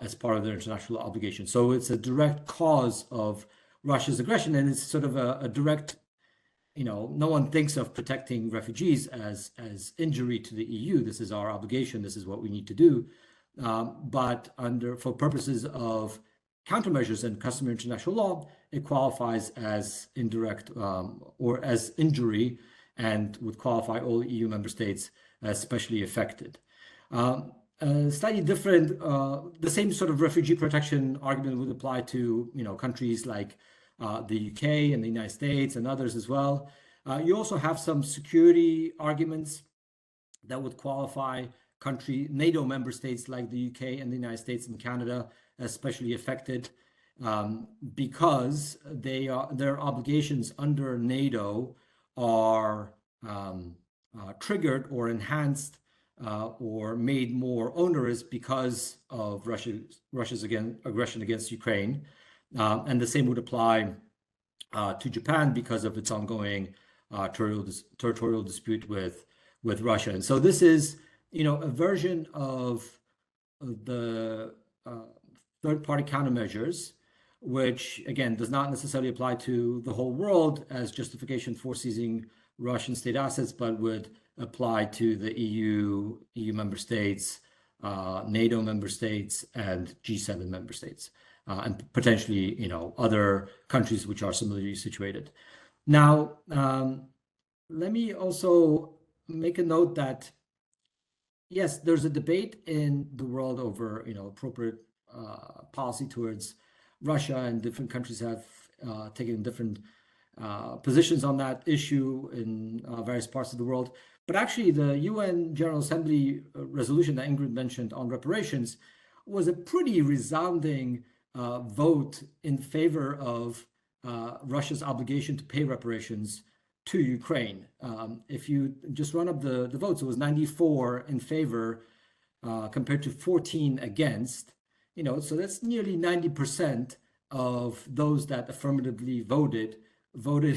as part of their international obligation. So it's a direct cause of Russia's aggression, and it's sort of a direct, no one thinks of protecting refugees as injury to the EU. This is our obligation. This is what we need to do. But for purposes of countermeasures and customary international law, it qualifies as indirect or as injury, and would qualify all EU member states as especially affected. Slightly different, the same sort of refugee protection argument would apply to countries like the UK and the United States and others as well. You also have some security arguments that would qualify NATO member states like the UK and the United States and Canada as especially affected, because their obligations under NATO are triggered or enhanced or made more onerous because of Russia's aggression against Ukraine. And the same would apply to Japan because of its ongoing territorial dispute with Russia. And so this is, a version of the third-party countermeasures, which again does not necessarily apply to the whole world as justification for seizing Russian state assets, but would apply to the EU member states, NATO member states, and G7 member states, and potentially, other countries which are similarly situated. Now, let me also make a note that, yes, there's a debate in the world over, appropriate policy towards Russia, and different countries have taken different positions on that issue in various parts of the world. But actually, the UN General Assembly resolution that Ingrid mentioned on reparations was a pretty resounding vote in favor of Russia's obligation to pay reparations to Ukraine. If you just run up the votes, it was 94 in favor compared to 14 against. So that's nearly 90% of those that affirmatively voted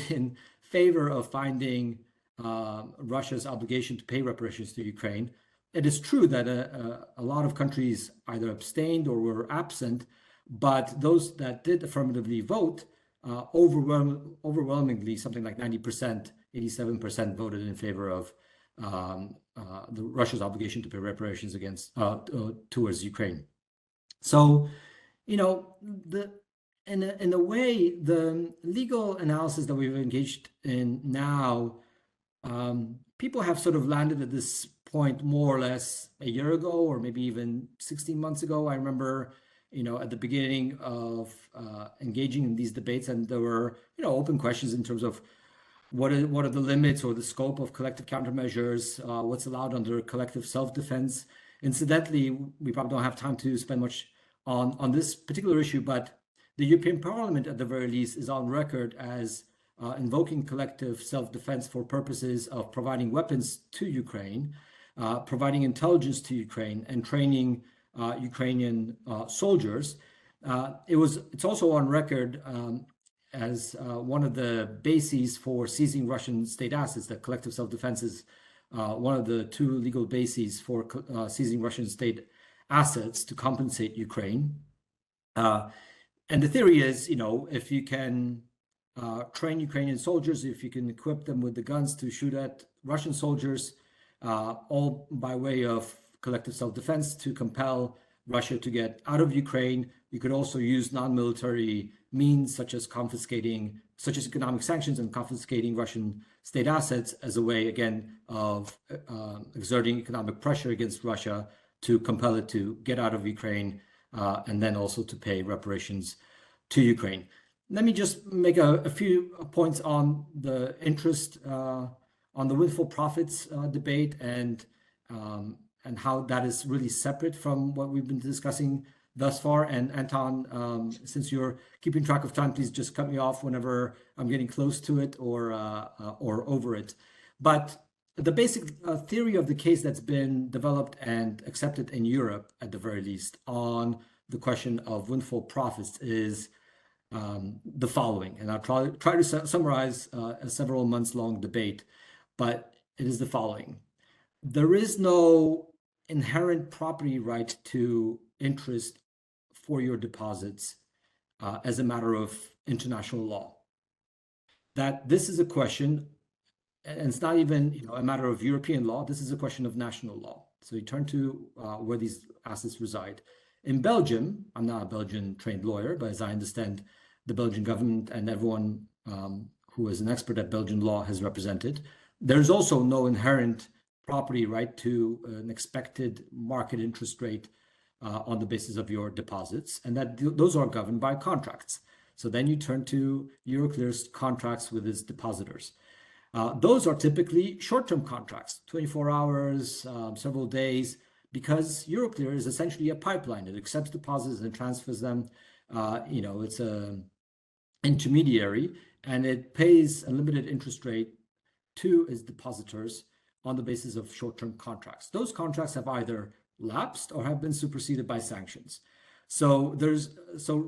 in favor of finding Russia's obligation to pay reparations to Ukraine. It is true that a lot of countries either abstained or were absent, but those that did affirmatively vote, overwhelmingly, something like 90%, 87% voted in favor of the Russia's obligation to pay reparations towards Ukraine. So, in a way, the legal analysis that we've engaged in now, people have sort of landed at this point more or less a year ago, or maybe even 16 months ago. I remember, at the beginning of engaging in these debates, and there were, open questions in terms of what are the limits or the scope of collective countermeasures, what's allowed under collective self-defense. Incidentally, we probably don't have time to spend much on this particular issue, but the European Parliament, at the very least, is on record as invoking collective self-defense for purposes of providing weapons to Ukraine, providing intelligence to Ukraine, and training Ukrainian soldiers. It's also on record as one of the bases for seizing Russian state assets. That collective self-defense is one of the two legal bases for seizing Russian state assets to compensate Ukraine. And the theory is, if you can train Ukrainian soldiers, if you can equip them with the guns to shoot at Russian soldiers, all by way of collective self-defense to compel Russia to get out of Ukraine. You could also use non-military means such as economic sanctions and confiscating Russian state assets as a way, again, of exerting economic pressure against Russia to compel it to get out of Ukraine, and then also to pay reparations to Ukraine. Let me just make a few points on the interest on the windfall profits debate and how that is really separate from what we've been discussing thus far. And Anton, since you're keeping track of time, please just cut me off whenever I'm getting close to it or over it. But the basic theory of the case that's been developed and accepted in Europe, at the very least, on the question of windfall profits is the following. And I'll try to summarize a several months long debate, but it is the following. There is no inherent property right to interest for your deposits as a matter of international law. That this is a question, and it's not even a matter of European law, this is a question of national law. So you turn to where these assets reside. In Belgium, I'm not a Belgian trained lawyer, but as I understand, the Belgian government and everyone who is an expert at Belgian law has represented, there's also no inherent property right to an expected market interest rate on the basis of your deposits, and that those are governed by contracts. So then you turn to Euroclear's contracts with its depositors. Those are typically short-term contracts, 24 hours, several days, because Euroclear is essentially a pipeline. It accepts deposits and transfers them. It's an intermediary, and it pays a limited interest rate to its depositors on the basis of short-term contracts. Those contracts have either lapsed or have been superseded by sanctions. So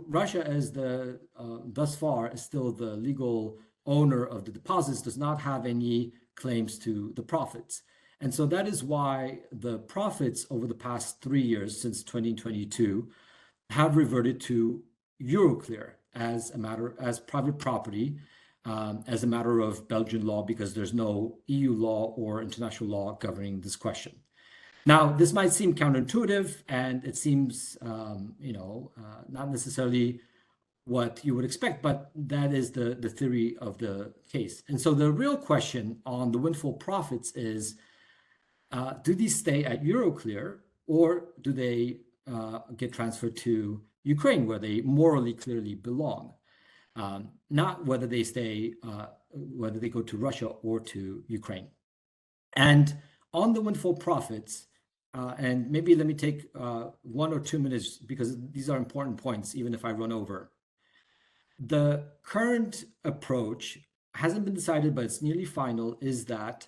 Russia, as thus far, is still the legal owner of the deposits, does not have any claims to the profits. And so that is why the profits over the past 3 years, since 2022, have reverted to Euroclear as private property, as a matter of Belgian law, because there's no EU law or international law governing this question. Now, this might seem counterintuitive, and it seems, not necessarily what you would expect, but that is the theory of the case. And so the real question on the windfall profits is, do these stay at Euroclear, or do they get transferred to Ukraine, where they morally clearly belong? Not whether they stay, whether they go to Russia or to Ukraine. And on the windfall profits, and maybe let me take 1 or 2 minutes, because these are important points, even if I run over. The current approach hasn't been decided, but it's nearly final, is that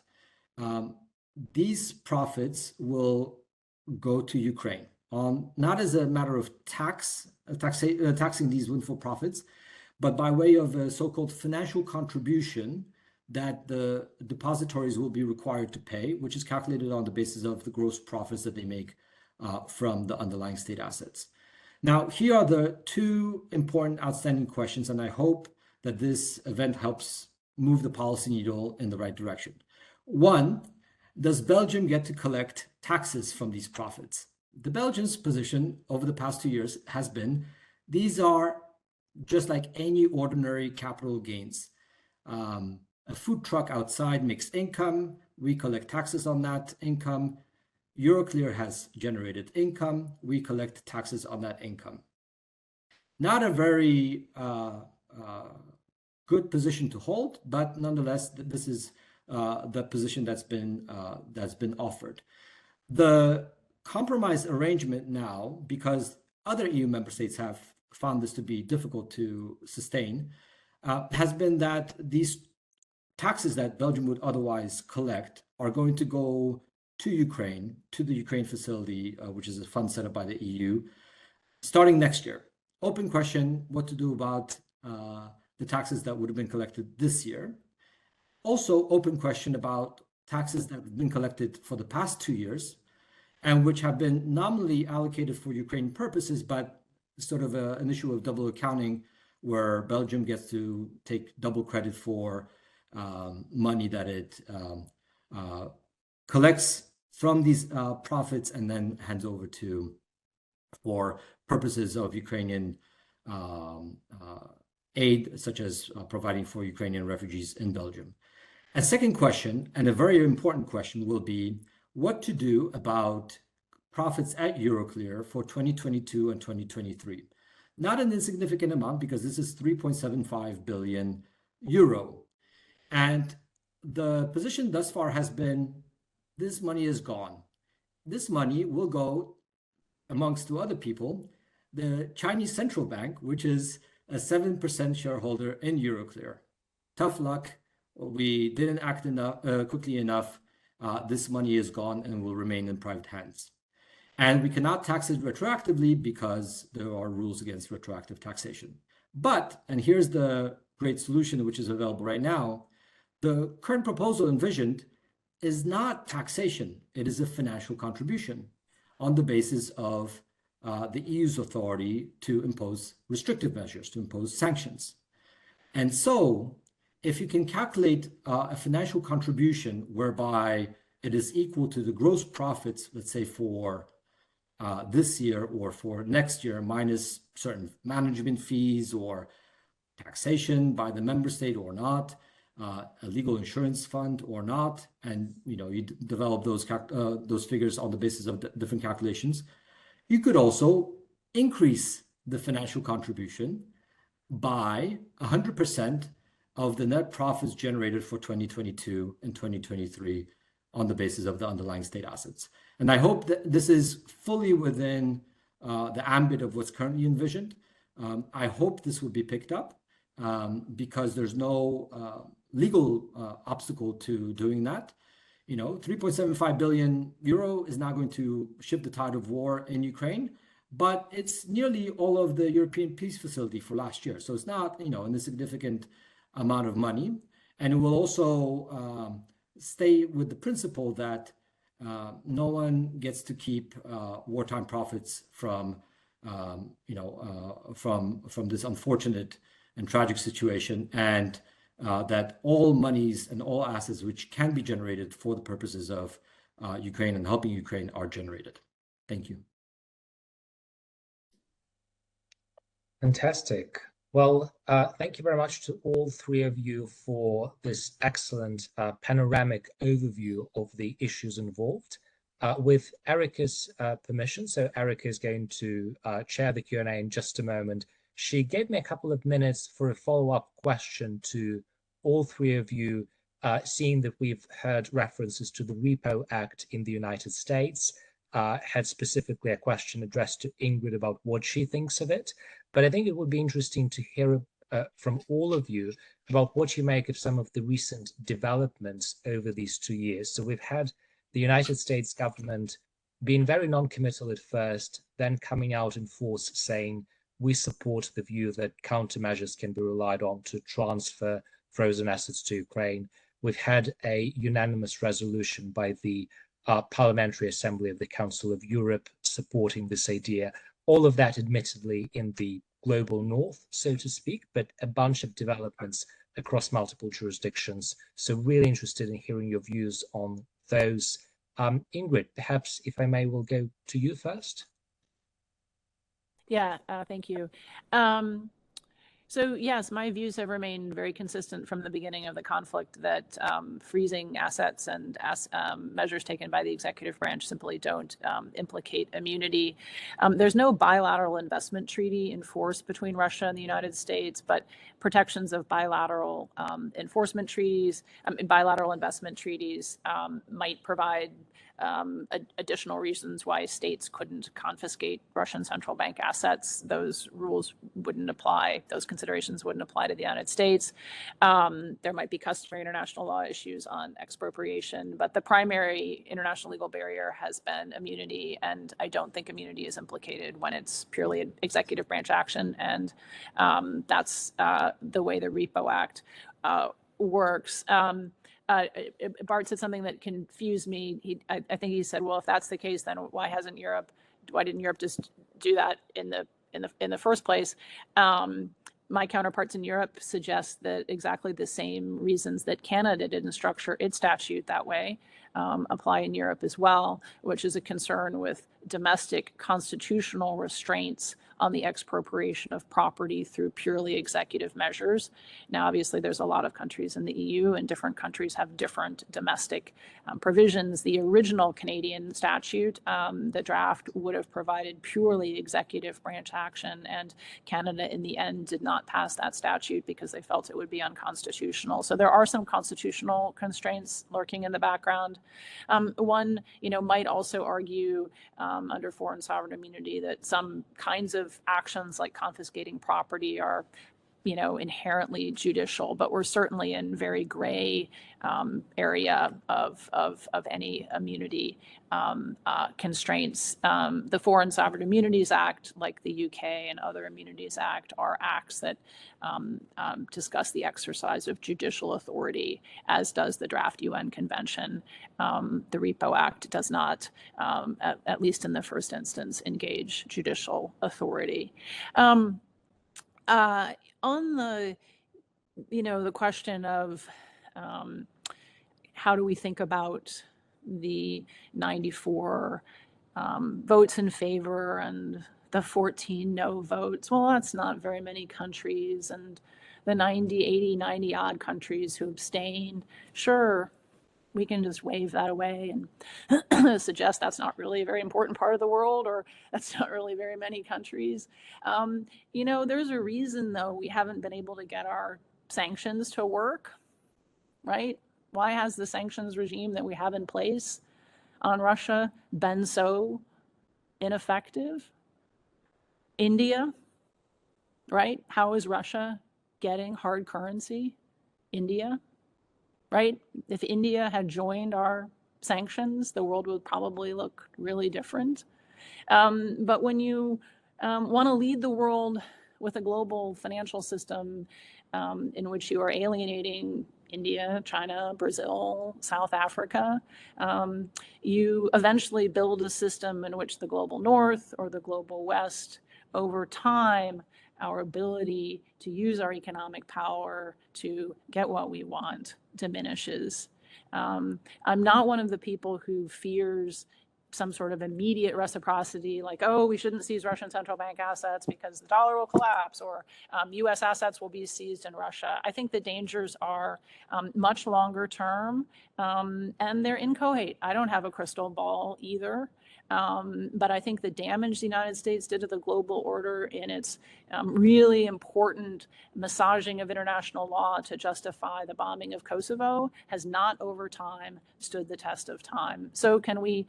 these profits will go to Ukraine, not as a matter of taxing these windfall profits, but by way of a so-called financial contribution that the depositories will be required to pay, which is calculated on the basis of the gross profits that they make from the underlying state assets. Now, here are the 2 important outstanding questions, and I hope that this event helps move the policy needle in the right direction. 1, does Belgium get to collect taxes from these profits? The Belgians' position over the past 2 years has been, these are just like any ordinary capital gains. A food truck outside makes income, we collect taxes on that income. Euroclear has generated income, we collect taxes on that income. Not a very good position to hold, but nonetheless, this is the position that's been offered. The compromise arrangement now, because other EU member states have found this to be difficult to sustain, has been that these taxes that Belgium would otherwise collect are going to go to Ukraine, to the Ukraine facility, which is a fund set up by the EU, starting next year. Open question, what to do about the taxes that would have been collected this year. Also, open question about taxes that have been collected for the past 2 years, and which have been nominally allocated for Ukraine purposes, but sort of an issue of double accounting, where Belgium gets to take double credit for money that it collects from these profits and then hands over to, for purposes of Ukrainian aid, such as providing for Ukrainian refugees in Belgium. A second question, and a very important question, will be what to do about profits at Euroclear for 2022 and 2023. Not an insignificant amount, because this is 3.75 billion euro. And the position thus far has been, this money is gone. This money will go, amongst 2 other people, the Chinese central bank, which is a 7% shareholder in Euroclear. Tough luck. We didn't act quickly enough. This money is gone and will remain in private hands. And we cannot tax it retroactively because there are rules against retroactive taxation. But, and here's the great solution which is available right now, the current proposal envisioned is not taxation. It is a financial contribution on the basis of the EU's authority to impose restrictive measures, to impose sanctions. And so, if you can calculate a financial contribution whereby it is equal to the gross profits, let's say for this year or for next year, minus certain management fees or taxation by the member state or not, a legal insurance fund or not, and you develop those figures on the basis of different calculations. You could also increase the financial contribution by 100% of the net profits generated for 2022 and 2023 on the basis of the underlying state assets. And I hope that this is fully within the ambit of what's currently envisioned. I hope this will be picked up because there's no legal obstacle to doing that. 3.75 billion euro is not going to shift the tide of war in Ukraine, but it's nearly all of the European peace facility for last year. So it's not, an insignificant amount of money. And it will also stay with the principle that no one gets to keep wartime profits from this unfortunate and tragic situation, and that all monies and all assets which can be generated for the purposes of Ukraine and helping Ukraine are generated. Thank you. Fantastic. Well, thank you very much to all three of you for this excellent panoramic overview of the issues involved. With Erica's permission, so Erica is going to chair the Q&A in just a moment. She gave me a couple of minutes for a follow-up question to all three of you, seeing that we've heard references to the Repo Act in the United States, had specifically a question addressed to Ingrid about what she thinks of it. But I think it would be interesting to hear from all of you about what you make of some of the recent developments over these 2 years. So we've had the United States government being very non-committal at first, then coming out in force saying, we support the view that countermeasures can be relied on to transfer frozen assets to Ukraine. We've had a unanimous resolution by the Parliamentary Assembly of the Council of Europe supporting this idea. All of that admittedly in the global north, so to speak, but a bunch of developments across multiple jurisdictions. So really interested in hearing your views on those. Ingrid, perhaps, if I may, we'll go to you first. Yeah, thank you. So yes, my views have remained very consistent from the beginning of the conflict that freezing assets and measures taken by the executive branch simply don't implicate immunity. There's no bilateral investment treaty in force between Russia and the United States, but protections of bilateral enforcement treaties, bilateral investment treaties might provide additional reasons why states couldn't confiscate Russian central bank assets. Those rules wouldn't apply. Those considerations wouldn't apply to the United States. There might be customary international law issues on expropriation, but the primary international legal barrier has been immunity, and I don't think immunity is implicated when it's purely an executive branch action, and that's the way the Repo Act works. Bart said something that confused me. I think he said, "Well, if that's the case, then why didn't Europe just do that in the first place?" My counterparts in Europe suggest that exactly the same reasons that Canada didn't structure its statute that way apply in Europe as well, which is a concern with domestic constitutional restraints on the expropriation of property through purely executive measures. Now, obviously, there's a lot of countries in the EU, and different countries have different domestic provisions. The original Canadian statute, the draft, would have provided purely executive branch action, and Canada, in the end, did not pass that statute because they felt it would be unconstitutional. So there are some constitutional constraints lurking in the background. One, might also argue under foreign sovereign immunity that some kinds of actions like confiscating property are inherently judicial, but we're certainly in very gray area of any immunity constraints. The Foreign Sovereign Immunities Act, like the UK and other Immunities Act, are acts that discuss the exercise of judicial authority, as does the draft UN Convention. The Repo Act does not, at least in the first instance, engage judicial authority. On the question of how do we think about the 94 votes in favor and the 14 no votes, well, that's not very many countries, and the 90 odd countries who abstained, sure, we can just wave that away and suggest that's not really a very important part of the world, or that's not really very many countries. There's a reason, though, we haven't been able to get our sanctions to work, right? Why has the sanctions regime that we have in place on Russia been so ineffective? India, right? How is Russia getting hard currency? India. Right? If India had joined our sanctions, the world would probably look really different. But when you want to lead the world with a global financial system in which you are alienating India, China, Brazil, South Africa, you eventually build a system in which the global North or the global West, over time, our ability to use our economic power to get what we want diminishes. I'm not one of the people who fears some sort of immediate reciprocity, like, oh, we shouldn't seize Russian central bank assets because the dollar will collapse, or US assets will be seized in Russia. I think the dangers are much longer term, and they're inchoate. I don't have a crystal ball either. But I think the damage the United States did to the global order in its really important massaging of international law to justify the bombing of Kosovo has not over time stood the test of time. So can we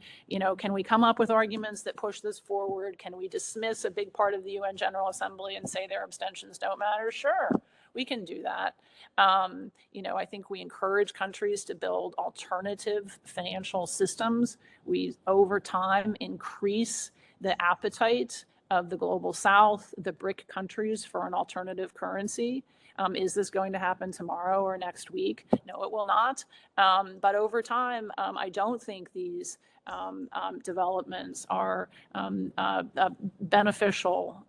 come up with arguments that push this forward? Can we dismiss a big part of the UN General Assembly and say their abstentions don't matter? Sure. We can do that. I think we encourage countries to build alternative financial systems. We, over time, increase the appetite of the global South, the BRIC countries, for an alternative currency. Is this going to happen tomorrow or next week? No, it will not. But over time, I don't think these developments are beneficial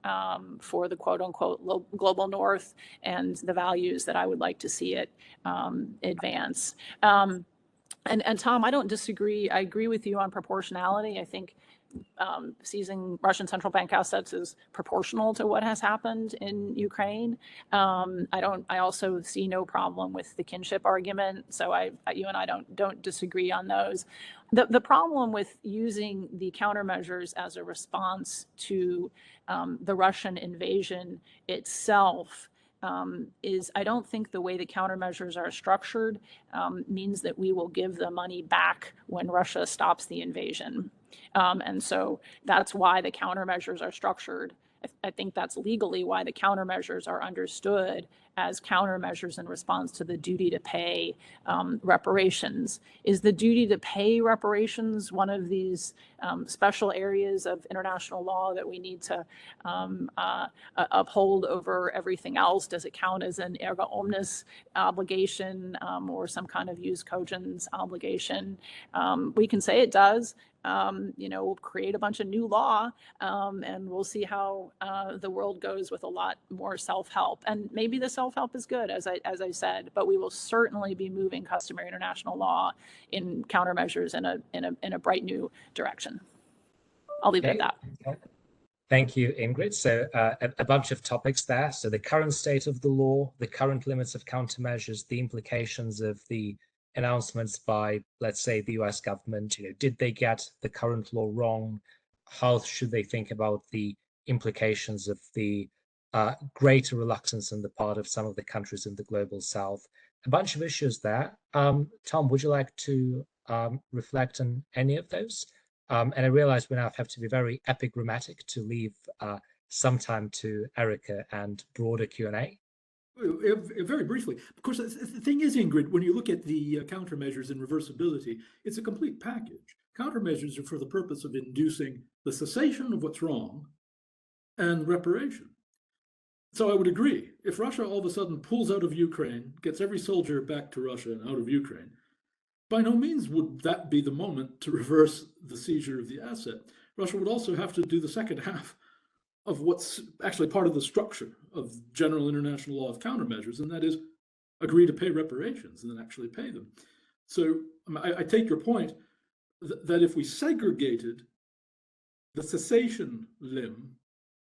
for the quote unquote global North and the values that I would like to see it advance. And Tom, I don't disagree. I agree with you on proportionality. I think seizing Russian central bank assets is proportional to what has happened in Ukraine. I also see no problem with the kinship argument. So you and I don't disagree on those. The problem with using the countermeasures as a response to the Russian invasion itself is I don't think the way the countermeasures are structured means that we will give the money back when Russia stops the invasion. And so that's why the countermeasures are structured. I think that's legally why the countermeasures are understood as countermeasures in response to the duty to pay reparations. Is the duty to pay reparations one of these special areas of international law that we need to uphold over everything else? Does it count as an erga omnes obligation or some kind of jus cogens obligation? We can say it does. We'll create a bunch of new law and we'll see how the world goes with a lot more self-help. And maybe the self-help is good, as I said, but we will certainly be moving customary international law in countermeasures in a bright new direction. I'll leave it at that. Thank you, Ingrid. So a bunch of topics there. So the current state of the law, the current limits of countermeasures, the implications of the announcements by, let's say, the US government. Did they get the current law wrong? How should they think about the implications of the greater reluctance on the part of some of the countries in the global South? A bunch of issues there. Tom, would you like to reflect on any of those? And I realize we now have to be very epigrammatic to leave some time to Erica and broader Q&A. Very briefly, of course, the thing is, Ingrid, when you look at the countermeasures and reversibility, it's a complete package. Countermeasures are for the purpose of inducing the cessation of what's wrong and reparation. So I would agree. If Russia all of a sudden pulls out of Ukraine, gets every soldier back to Russia and out of Ukraine, by no means would that be the moment to reverse the seizure of the asset. Russia would also have to do the second half of what's actually part of the structure of general international law of countermeasures, and that is agree to pay reparations and then actually pay them. So I take your point that if we segregated the cessation limb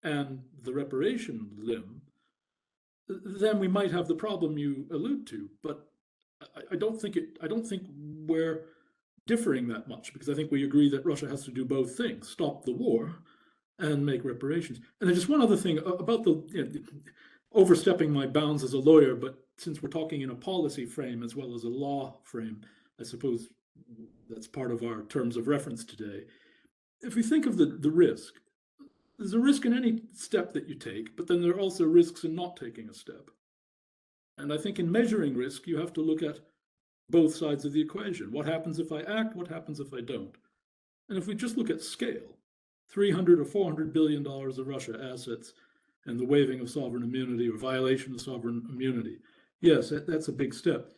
and the reparation limb, then we might have the problem you allude to. But I don't think we're differing that much, because I think we agree that Russia has to do both things: stop the war and make reparations. And there's just one other thing about the overstepping my bounds as a lawyer, but since we're talking in a policy frame as well as a law frame, I suppose that's part of our terms of reference today. If we think of the risk, there's a risk in any step that you take, but then there are also risks in not taking a step. And I think in measuring risk, you have to look at both sides of the equation. What happens if I act? What happens if I don't? And if we just look at scale, $300 or $400 billion of Russia assets and the waiving of sovereign immunity or violation of sovereign immunity, yes, that's a big step.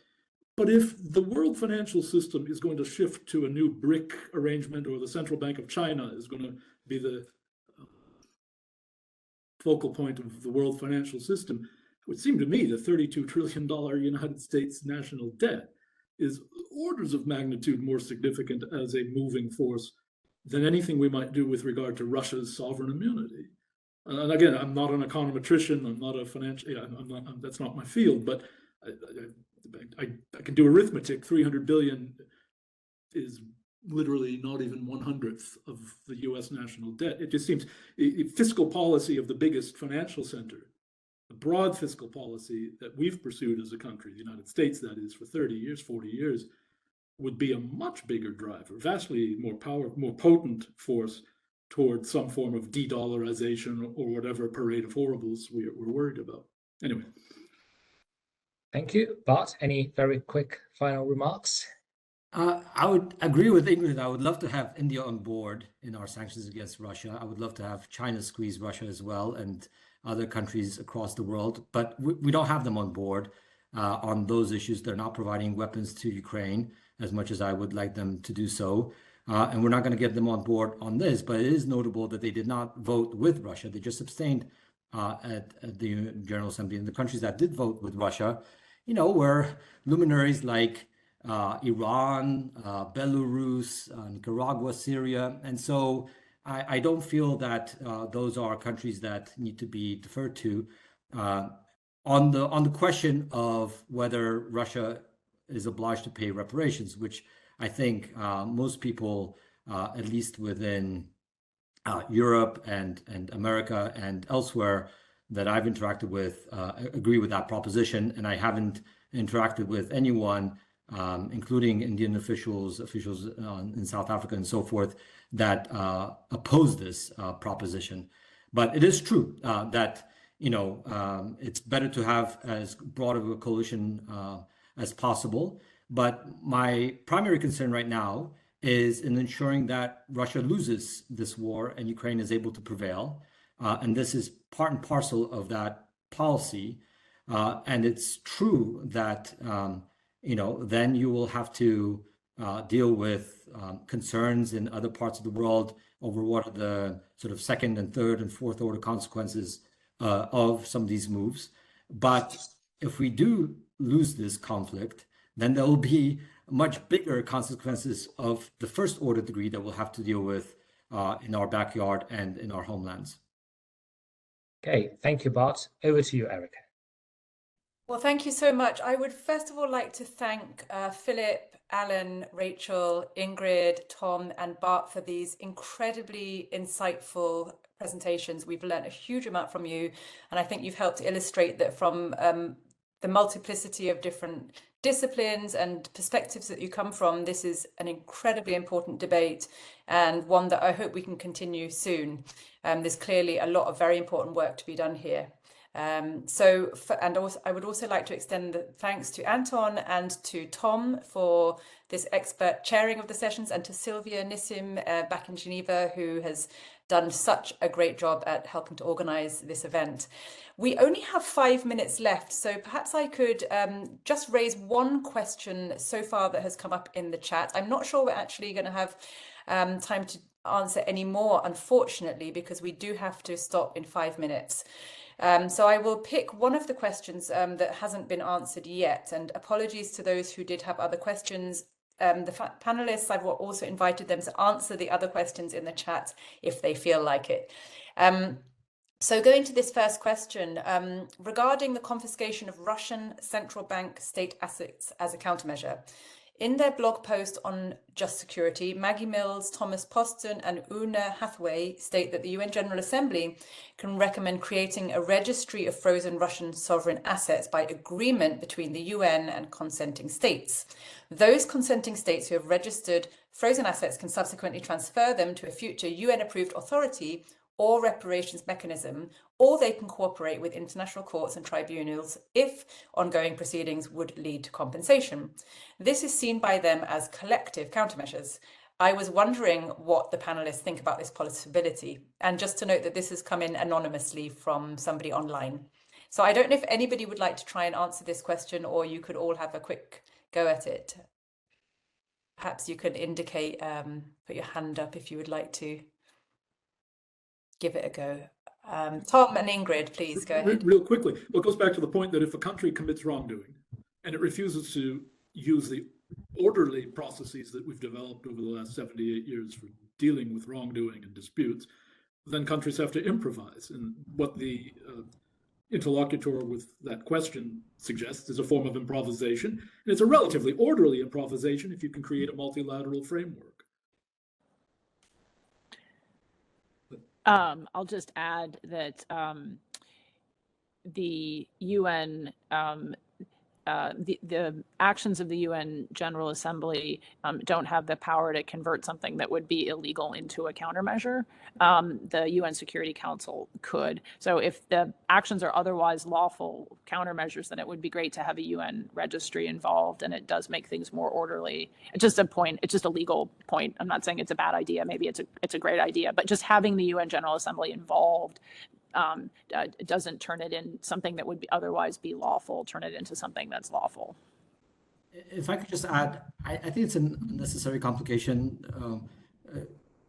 But if the world financial system is going to shift to a new BRIC arrangement, or the Central Bank of China is going to be the focal point of the world financial system, it would seem to me the $32 trillion United States national debt is orders of magnitude more significant as a moving force than anything we might do with regard to Russia's sovereign immunity. And again, I'm not an econometrician. I'm not a financial. Yeah, that's not my field. But I can do arithmetic. 300 billion is literally not even 1/100th of the U.S. national debt. It just seems fiscal policy of the biggest financial center, the broad fiscal policy that we've pursued as a country, the United States, that is, for 30 years, 40 years, would be a much bigger driver, vastly more potent force towards some form of de-dollarization or whatever parade of horribles we're worried about. Anyway. Thank you. Bart, any very quick final remarks? I would agree with Ingrid. I would love to have India on board in our sanctions against Russia. I would love to have China squeeze Russia as well and other countries across the world. But we don't have them on board on those issues. They're not providing weapons to Ukraine as much as I would like them to do so. And we're not going to get them on board on this. But it is notable that they did not vote with Russia. They just abstained at the General Assembly. And the countries that did vote with Russia, you know, were luminaries like Iran, Belarus, Nicaragua, Syria. And so I don't feel that those are countries that need to be deferred to. On the question of whether Russia is obliged to pay reparations, which I think most people, at least within Europe and America and elsewhere that I've interacted with, agree with that proposition. And I haven't interacted with anyone, including Indian officials in South Africa and so forth, that oppose this proposition. But it is true that, you know, it's better to have as broad of a coalition as possible. But my primary concern right now is in ensuring that Russia loses this war and Ukraine is able to prevail. And this is part and parcel of that policy. And it's true that you know, then you will have to deal with concerns in other parts of the world over what are the sort of second and third and fourth order consequences of some of these moves. But if we do lose this conflict, then there will be much bigger consequences of the first order degree that we'll have to deal with in our backyard and in our homelands. Okay, thank you, Bart. Over to you, Erica. Well, thank you so much. I would first of all like to thank Philip, Alan, Rachel, Ingrid, Tom, and Bart for these incredibly insightful presentations. We've learned a huge amount from you, and I think you've helped illustrate that from the multiplicity of different disciplines and perspectives that you come from, this is an incredibly important debate and one that I hope we can continue soon. There's clearly a lot of very important work to be done here. I would also like to extend the thanks to Anton and to Tom for this expert chairing of the sessions, and to Sylvia Nissim back in Geneva, who has done such a great job at helping to organize this event. We only have 5 minutes left, so perhaps I could just raise one question so far that has come up in the chat. I'm not sure we're actually going to have time to answer any more, unfortunately, because we do have to stop in 5 minutes. So I will pick one of the questions that hasn't been answered yet, and apologies to those who did have other questions. The panelists, I've also invited them to answer the other questions in the chat if they feel like it. So going to this first question, regarding the confiscation of Russian central bank state assets as a countermeasure. In their blog post on just security, Maggie Mills, Thomas Poston, and Una Hathaway state that the UN General Assembly can recommend creating a registry of frozen Russian sovereign assets by agreement between the UN and consenting states. Those consenting states who have registered frozen assets can subsequently transfer them to a future UN-approved authority or reparations mechanism, or they can cooperate with international courts and tribunals if ongoing proceedings would lead to compensation. This is seen by them as collective countermeasures. I was wondering what the panelists think about this possibility, and just to note that this has come in anonymously from somebody online. So I don't know if anybody would like to try and answer this question, or you could all have a quick go at it. Perhaps you could indicate, put your hand up if you would like to give it a go. Tom and Ingrid, please go ahead. Real quickly, well, it goes back to the point that if a country commits wrongdoing and it refuses to use the orderly processes that we've developed over the last 78 years for dealing with wrongdoing and disputes, then countries have to improvise. And what the interlocutor with that question suggests is a form of improvisation. And it's a relatively orderly improvisation if you can create a multilateral framework. I'll just add that the UN, the actions of the UN General Assembly don't have the power to convert something that would be illegal into a countermeasure. The UN Security Council could. So if the actions are otherwise lawful countermeasures, then it would be great to have a UN registry involved, and it does make things more orderly. It's just a point. It's just a legal point. I'm not saying it's a bad idea. Maybe it's a great idea, but just having the UN General Assembly involved doesn't turn it in something that would otherwise be lawful, turn it into something that's lawful. If I could just add, I think it's an unnecessary complication.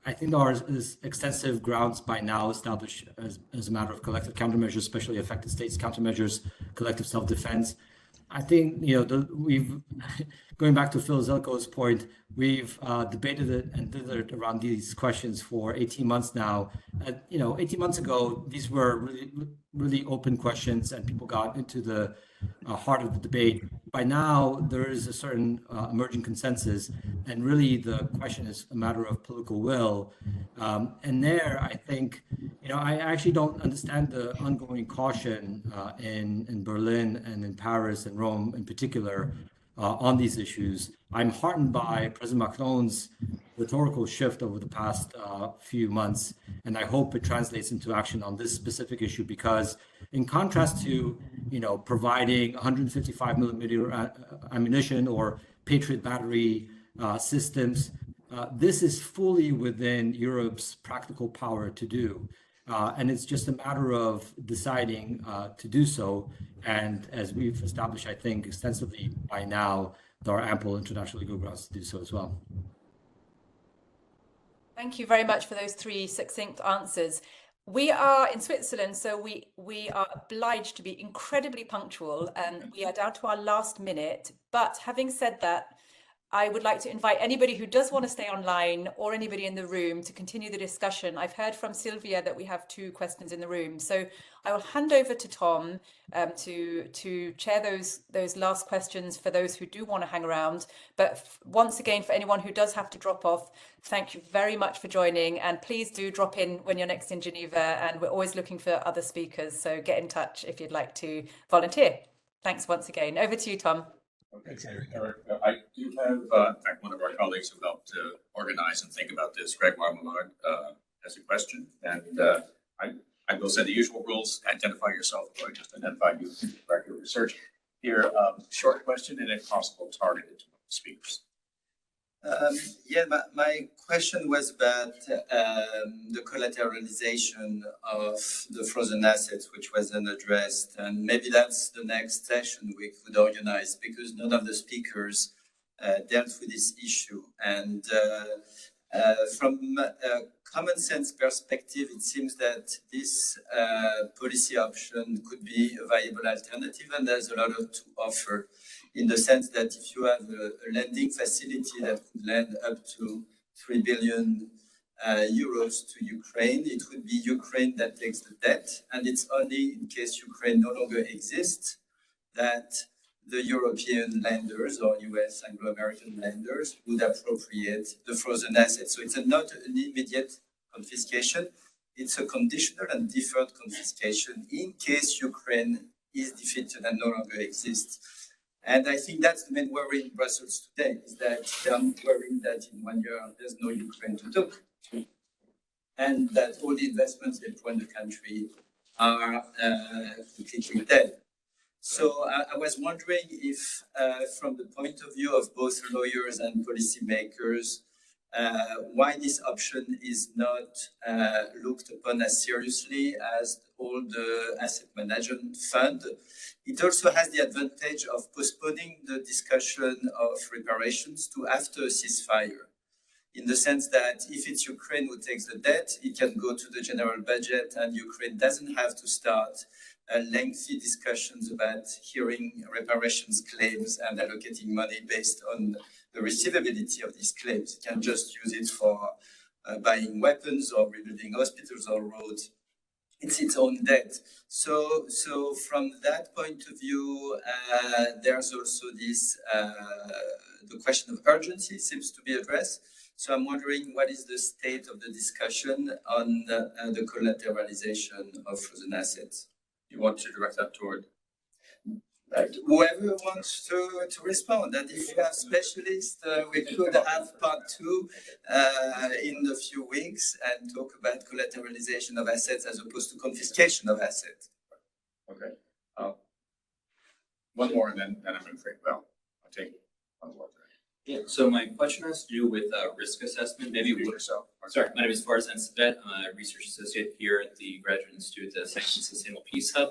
I think there is extensive grounds by now established as a matter of collective countermeasures, especially affected states countermeasures, collective self-defense. I think, we've, going back to Phil Zelko's point, we've debated it and dithered around these questions for 18 months now. 18 months ago, these were really, really open questions and people got into the heart of the debate. By now, there is a certain emerging consensus, and really the question is a matter of political will. And there, I think, I actually don't understand the ongoing caution in Berlin and in Paris and Rome in particular on these issues. I'm heartened by President Macron's rhetorical shift over the past few months, and I hope it translates into action on this specific issue, because in contrast to, providing 155 millimeter ammunition or Patriot battery systems, this is fully within Europe's practical power to do. And it's just a matter of deciding to do so. And as we've established, I think, extensively by now, there are ample international legal grounds to do so as well. Thank you very much for those three succinct answers. We are in Switzerland, so we are obliged to be incredibly punctual, and we are down to our last minute. But having said that, I would like to invite anybody who does want to stay online or anybody in the room to continue the discussion. I've heard from Sylvia that we have 2 questions in the room. So I will hand over to Tom to chair those last questions for those who do want to hang around. But once again, for anyone who does have to drop off, thank you very much for joining. And please do drop in when you're next in Geneva. And we're always looking for other speakers. So get in touch if you'd like to volunteer. Thanks once again. Over to you, Tom. Okay, Erica, I do have, in fact, one of our colleagues who helped organize and think about this, Greg Marmalard, has a question. And I will say the usual rules: identify yourself, or just identify you in your research. Here, short question, and if possible, targeted to speakers. My question was about the collateralization of the frozen assets, which wasn't addressed. And maybe that's the next session we could organize, because none of the speakers dealt with this issue. And from a common sense perspective, it seems that this policy option could be a viable alternative, and there's a lot to offer, in the sense that if you have a lending facility that could lend up to 3 billion euros to Ukraine, it would be Ukraine that takes the debt, and it's only in case Ukraine no longer exists that the European lenders or US Anglo-American lenders would appropriate the frozen assets. So it's not an immediate confiscation, it's a conditional and deferred confiscation in case Ukraine is defeated and no longer exists. And I think that's the main worry in Brussels today, is that they're worried that in 1 year there's no Ukraine to do, and that all the investments they put in the country are completely dead. So I was wondering if, from the point of view of both lawyers and policymakers, why this option is not looked upon as seriously as all the asset management fund. It also has the advantage of postponing the discussion of reparations to after a ceasefire, in the sense that if it's Ukraine who takes the debt, it can go to the general budget, and Ukraine doesn't have to start lengthy discussions about hearing reparations claims and allocating money based on the receivability of these claims. You can just use it for buying weapons or rebuilding hospitals or roads. It's its own debt. So from that point of view, there's also this, the question of urgency seems to be addressed. So I'm wondering what is the state of the discussion on the collateralization of frozen assets? You want to direct that toward? Whoever wants to respond, and if you have specialists, we could have part 2 in a few weeks and talk about collateralization of assets as opposed to confiscation of assets. Okay. One more, and then I'm afraid. Well, I'll take one more. Yeah. So my question has to do with risk assessment. Maybe yourself. Sorry, my name is Farzan Sabet. I'm a research associate here at the Graduate Institute, the Sanctions Sustainable Peace Hub.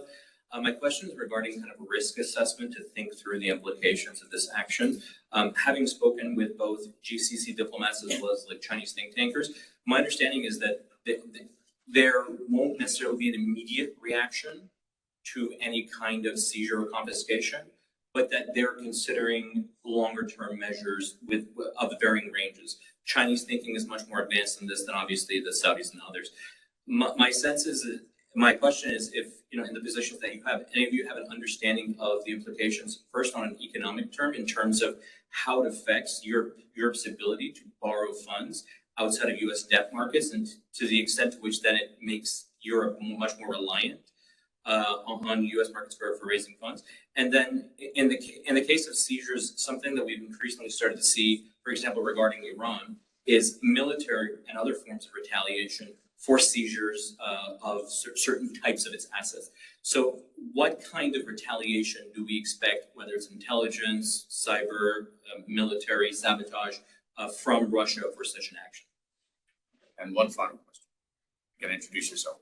My question is regarding kind of risk assessment to think through the implications of this action. Having spoken with both GCC diplomats as well as like Chinese think tankers, my understanding is that there won't necessarily be an immediate reaction to any kind of seizure or confiscation, but that they're considering longer term measures of varying ranges. Chinese thinking is much more advanced in this than obviously the Saudis and others. My sense is that my question is if, in the positions that you have, any of you have an understanding of the implications, first on an economic term, in terms of how it affects Europe's ability to borrow funds outside of U.S. debt markets, and to the extent to which then it makes Europe much more reliant on U.S. markets for raising funds. And then in the case of seizures, something that we've increasingly started to see, for example, regarding Iran, is military and other forms of retaliation for seizures of certain types of its assets. So what kind of retaliation do we expect, whether it's intelligence, cyber, military, sabotage, from Russia for such an action? And one final question. You can introduce yourself.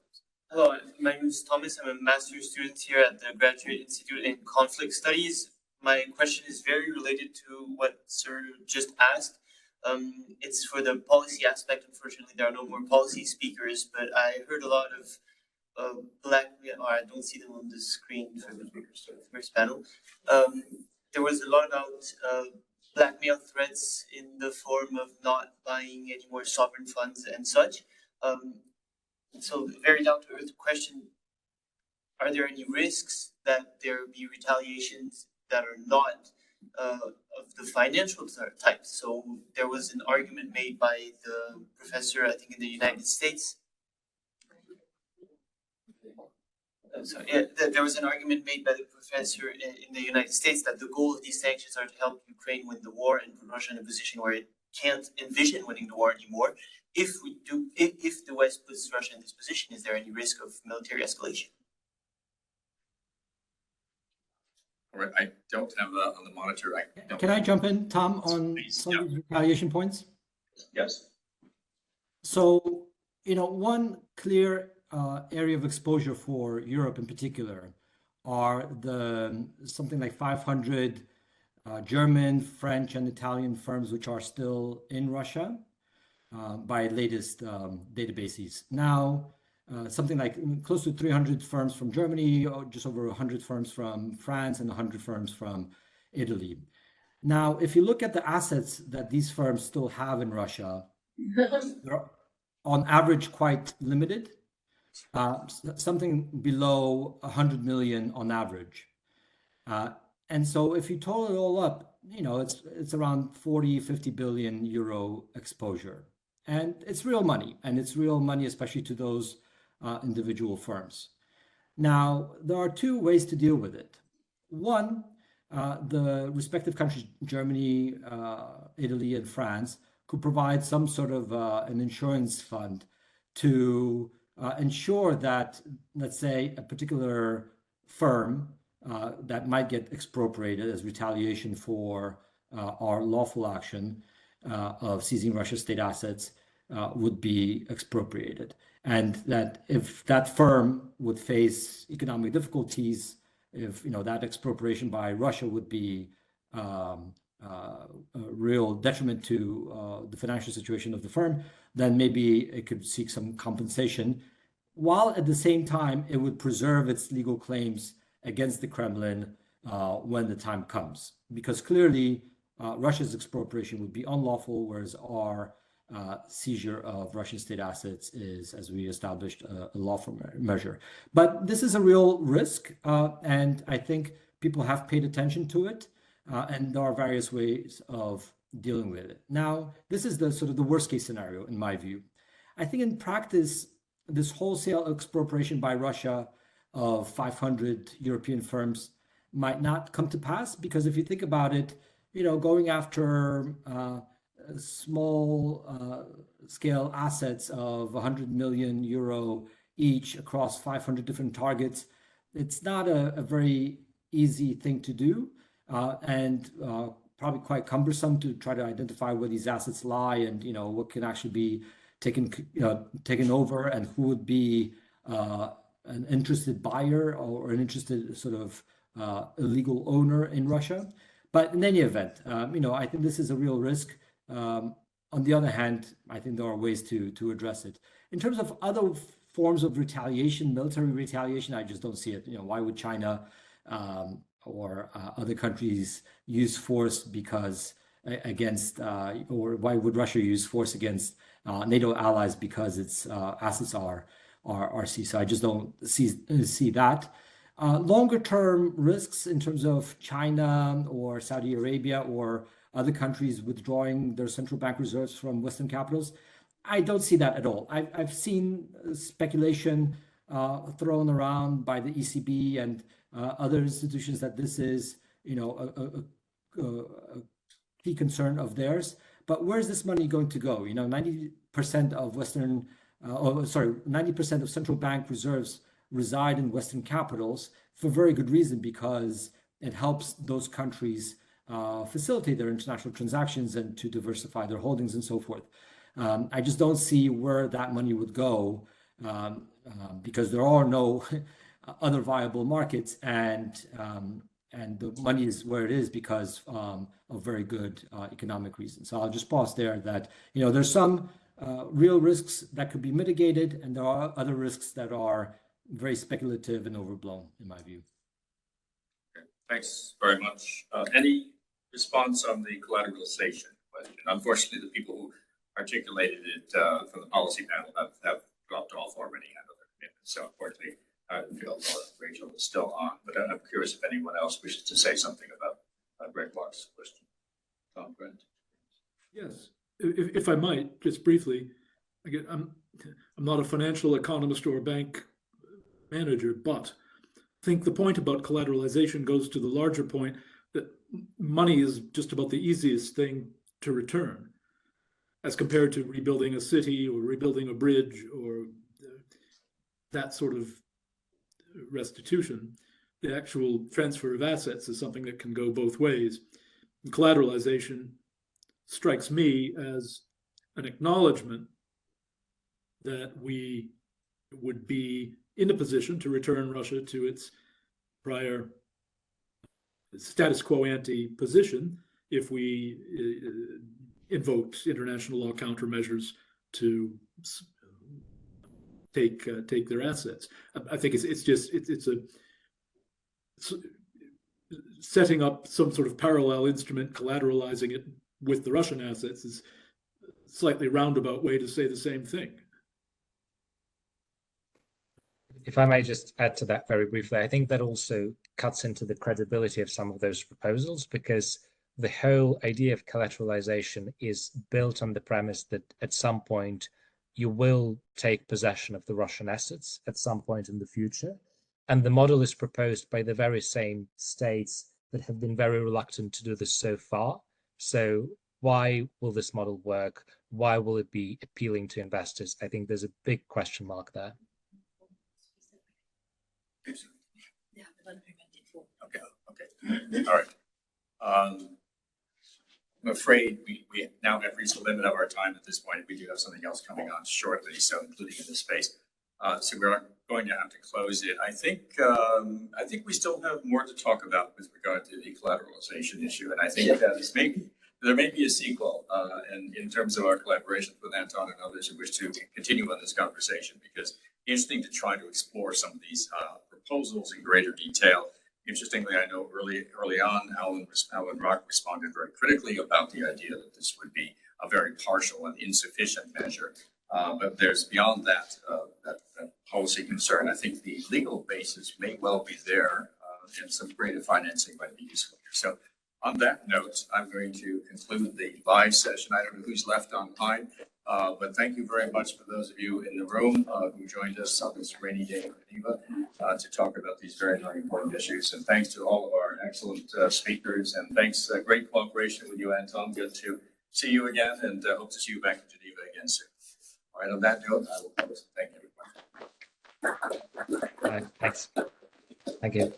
Hello, my name is Thomas. I'm a master's student here at the Graduate Institute in Conflict Studies. My question is very related to what Sir just asked. It's for the policy aspect. Unfortunately, there are no more policy speakers, but I heard a lot of blackmail, or I don't see them on the screen for the first panel. There was a lot about blackmail threats in the form of not buying any more sovereign funds and such. So very down to earth question, are there any risks that there be retaliations that are not of the financial type? So there was an argument made by the professor, I think in the United States. There was an argument made by the professor in the United States that the goal of these sanctions are to help Ukraine win the war and put Russia in a position where it can't envision winning the war anymore. If the West puts Russia in this position, is there any risk of military escalation? All right, I don't have that on the monitor. Can I jump in, Tom, on some of these retaliation points? Yes. So, one clear area of exposure for Europe in particular are something like 500 German, French, and Italian firms which are still in Russia by latest databases. Now, something like close to 300 firms from Germany, or just over 100 firms from France, and 100 firms from Italy. Now, if you look at the assets that these firms still have in Russia, they're on average quite limited, something below 100 million on average. And so if you total it all up, it's around 50 billion euro exposure. And it's real money, especially to those individual firms. Now, there are two ways to deal with it. One, the respective countries, Germany, Italy, and France, could provide some sort of an insurance fund to ensure that, let's say, a particular firm that might get expropriated as retaliation for our lawful action of seizing Russia's state assets would be expropriated. And that if that firm would face economic difficulties, if that expropriation by Russia would be a real detriment to the financial situation of the firm, then maybe it could seek some compensation, while at the same time it would preserve its legal claims against the Kremlin when the time comes. Because clearly Russia's expropriation would be unlawful, whereas our seizure of Russian state assets is, as we established, a lawful measure. But this is a real risk, and I think people have paid attention to it, and there are various ways of dealing with it. Now, this is the sort of the worst case scenario in my view. I think in practice, this wholesale expropriation by Russia of 500 European firms might not come to pass, because if you think about it, going after small scale assets of 100 million euro each across 500 different targets, it's not a very easy thing to do, and probably quite cumbersome to try to identify where these assets lie and what can actually be taken over and who would be an interested buyer or an interested sort of illegal owner in Russia. But in any event, I think this is a real risk. On the other hand, I think there are ways to address it. In terms of other forms of retaliation, military retaliation, I just don't see it. Why would China or other countries use force against, or why would Russia use force against NATO allies because its assets are seized? So I just don't see that. Longer term risks in terms of China or Saudi Arabia or other countries withdrawing their central bank reserves from Western capitals, I don't see that at all. I've seen speculation thrown around by the ECB and other institutions that this is, a key concern of theirs. But where is this money going to go? 90% of 90% of central bank reserves reside in Western capitals for very good reason, because it helps those countries facilitate their international transactions and to diversify their holdings and so forth. I just don't see where that money would go, because there are no other viable markets, and the money is where it is because of very good economic reasons. So I'll just pause there. That there's some real risks that could be mitigated, and there are other risks that are very speculative and overblown, in my view. Okay. Thanks very much. Any response on the collateralization question? Unfortunately, the people who articulated it from the policy panel have dropped off already and other commitments. So unfortunately, I feel Rachel is still on, but I'm curious if anyone else wishes to say something about Greg Block's question. Tom Grant. Yes, if I might, just briefly. Again, I'm not a financial economist or a bank manager, but I think the point about collateralization goes to the larger point that money is just about the easiest thing to return as compared to rebuilding a city or rebuilding a bridge or that sort of restitution. The actual transfer of assets is something that can go both ways. And collateralization strikes me as an acknowledgement that we would be in a position to return Russia to its prior status quo ante position if we invoked international law countermeasures to take their assets. I think it's setting up some sort of parallel instrument, collateralizing it with the Russian assets is a slightly roundabout way to say the same thing. If I may just add to that very briefly, I think that also cuts into the credibility of some of those proposals, because the whole idea of collateralization is built on the premise that at some point you will take possession of the Russian assets at some point in the future. And the model is proposed by the very same states that have been very reluctant to do this so far. So why will this model work? Why will it be appealing to investors? I think there's a big question mark there. Okay. All right. I'm afraid we now have reached the limit of our time at this point. We do have something else coming on shortly, so including in this space. So we're going to have to close it. I think we still have more to talk about with regard to the collateralization issue, and I think there may be a sequel, and in terms of our collaborations with Anton and others who wish to continue on this conversation, because interesting to try to explore some of these proposals in greater detail. Interestingly, I know early on, Alan Rock responded very critically about the idea that this would be a very partial and insufficient measure. But there's beyond that, that policy concern. I think the legal basis may well be there, and some greater financing might be useful here. So on that note, I'm going to conclude the live session. I don't know who's left online, but thank you very much for those of you in the room who joined us on this rainy day in Geneva to talk about these very, very important issues. And thanks to all of our excellent speakers, and thanks, great cooperation with you, Anton. Good to see you again, and hope to see you back in Geneva again soon. All right, on that note, I will close. Thank you, everyone. All right, thanks. Thank you.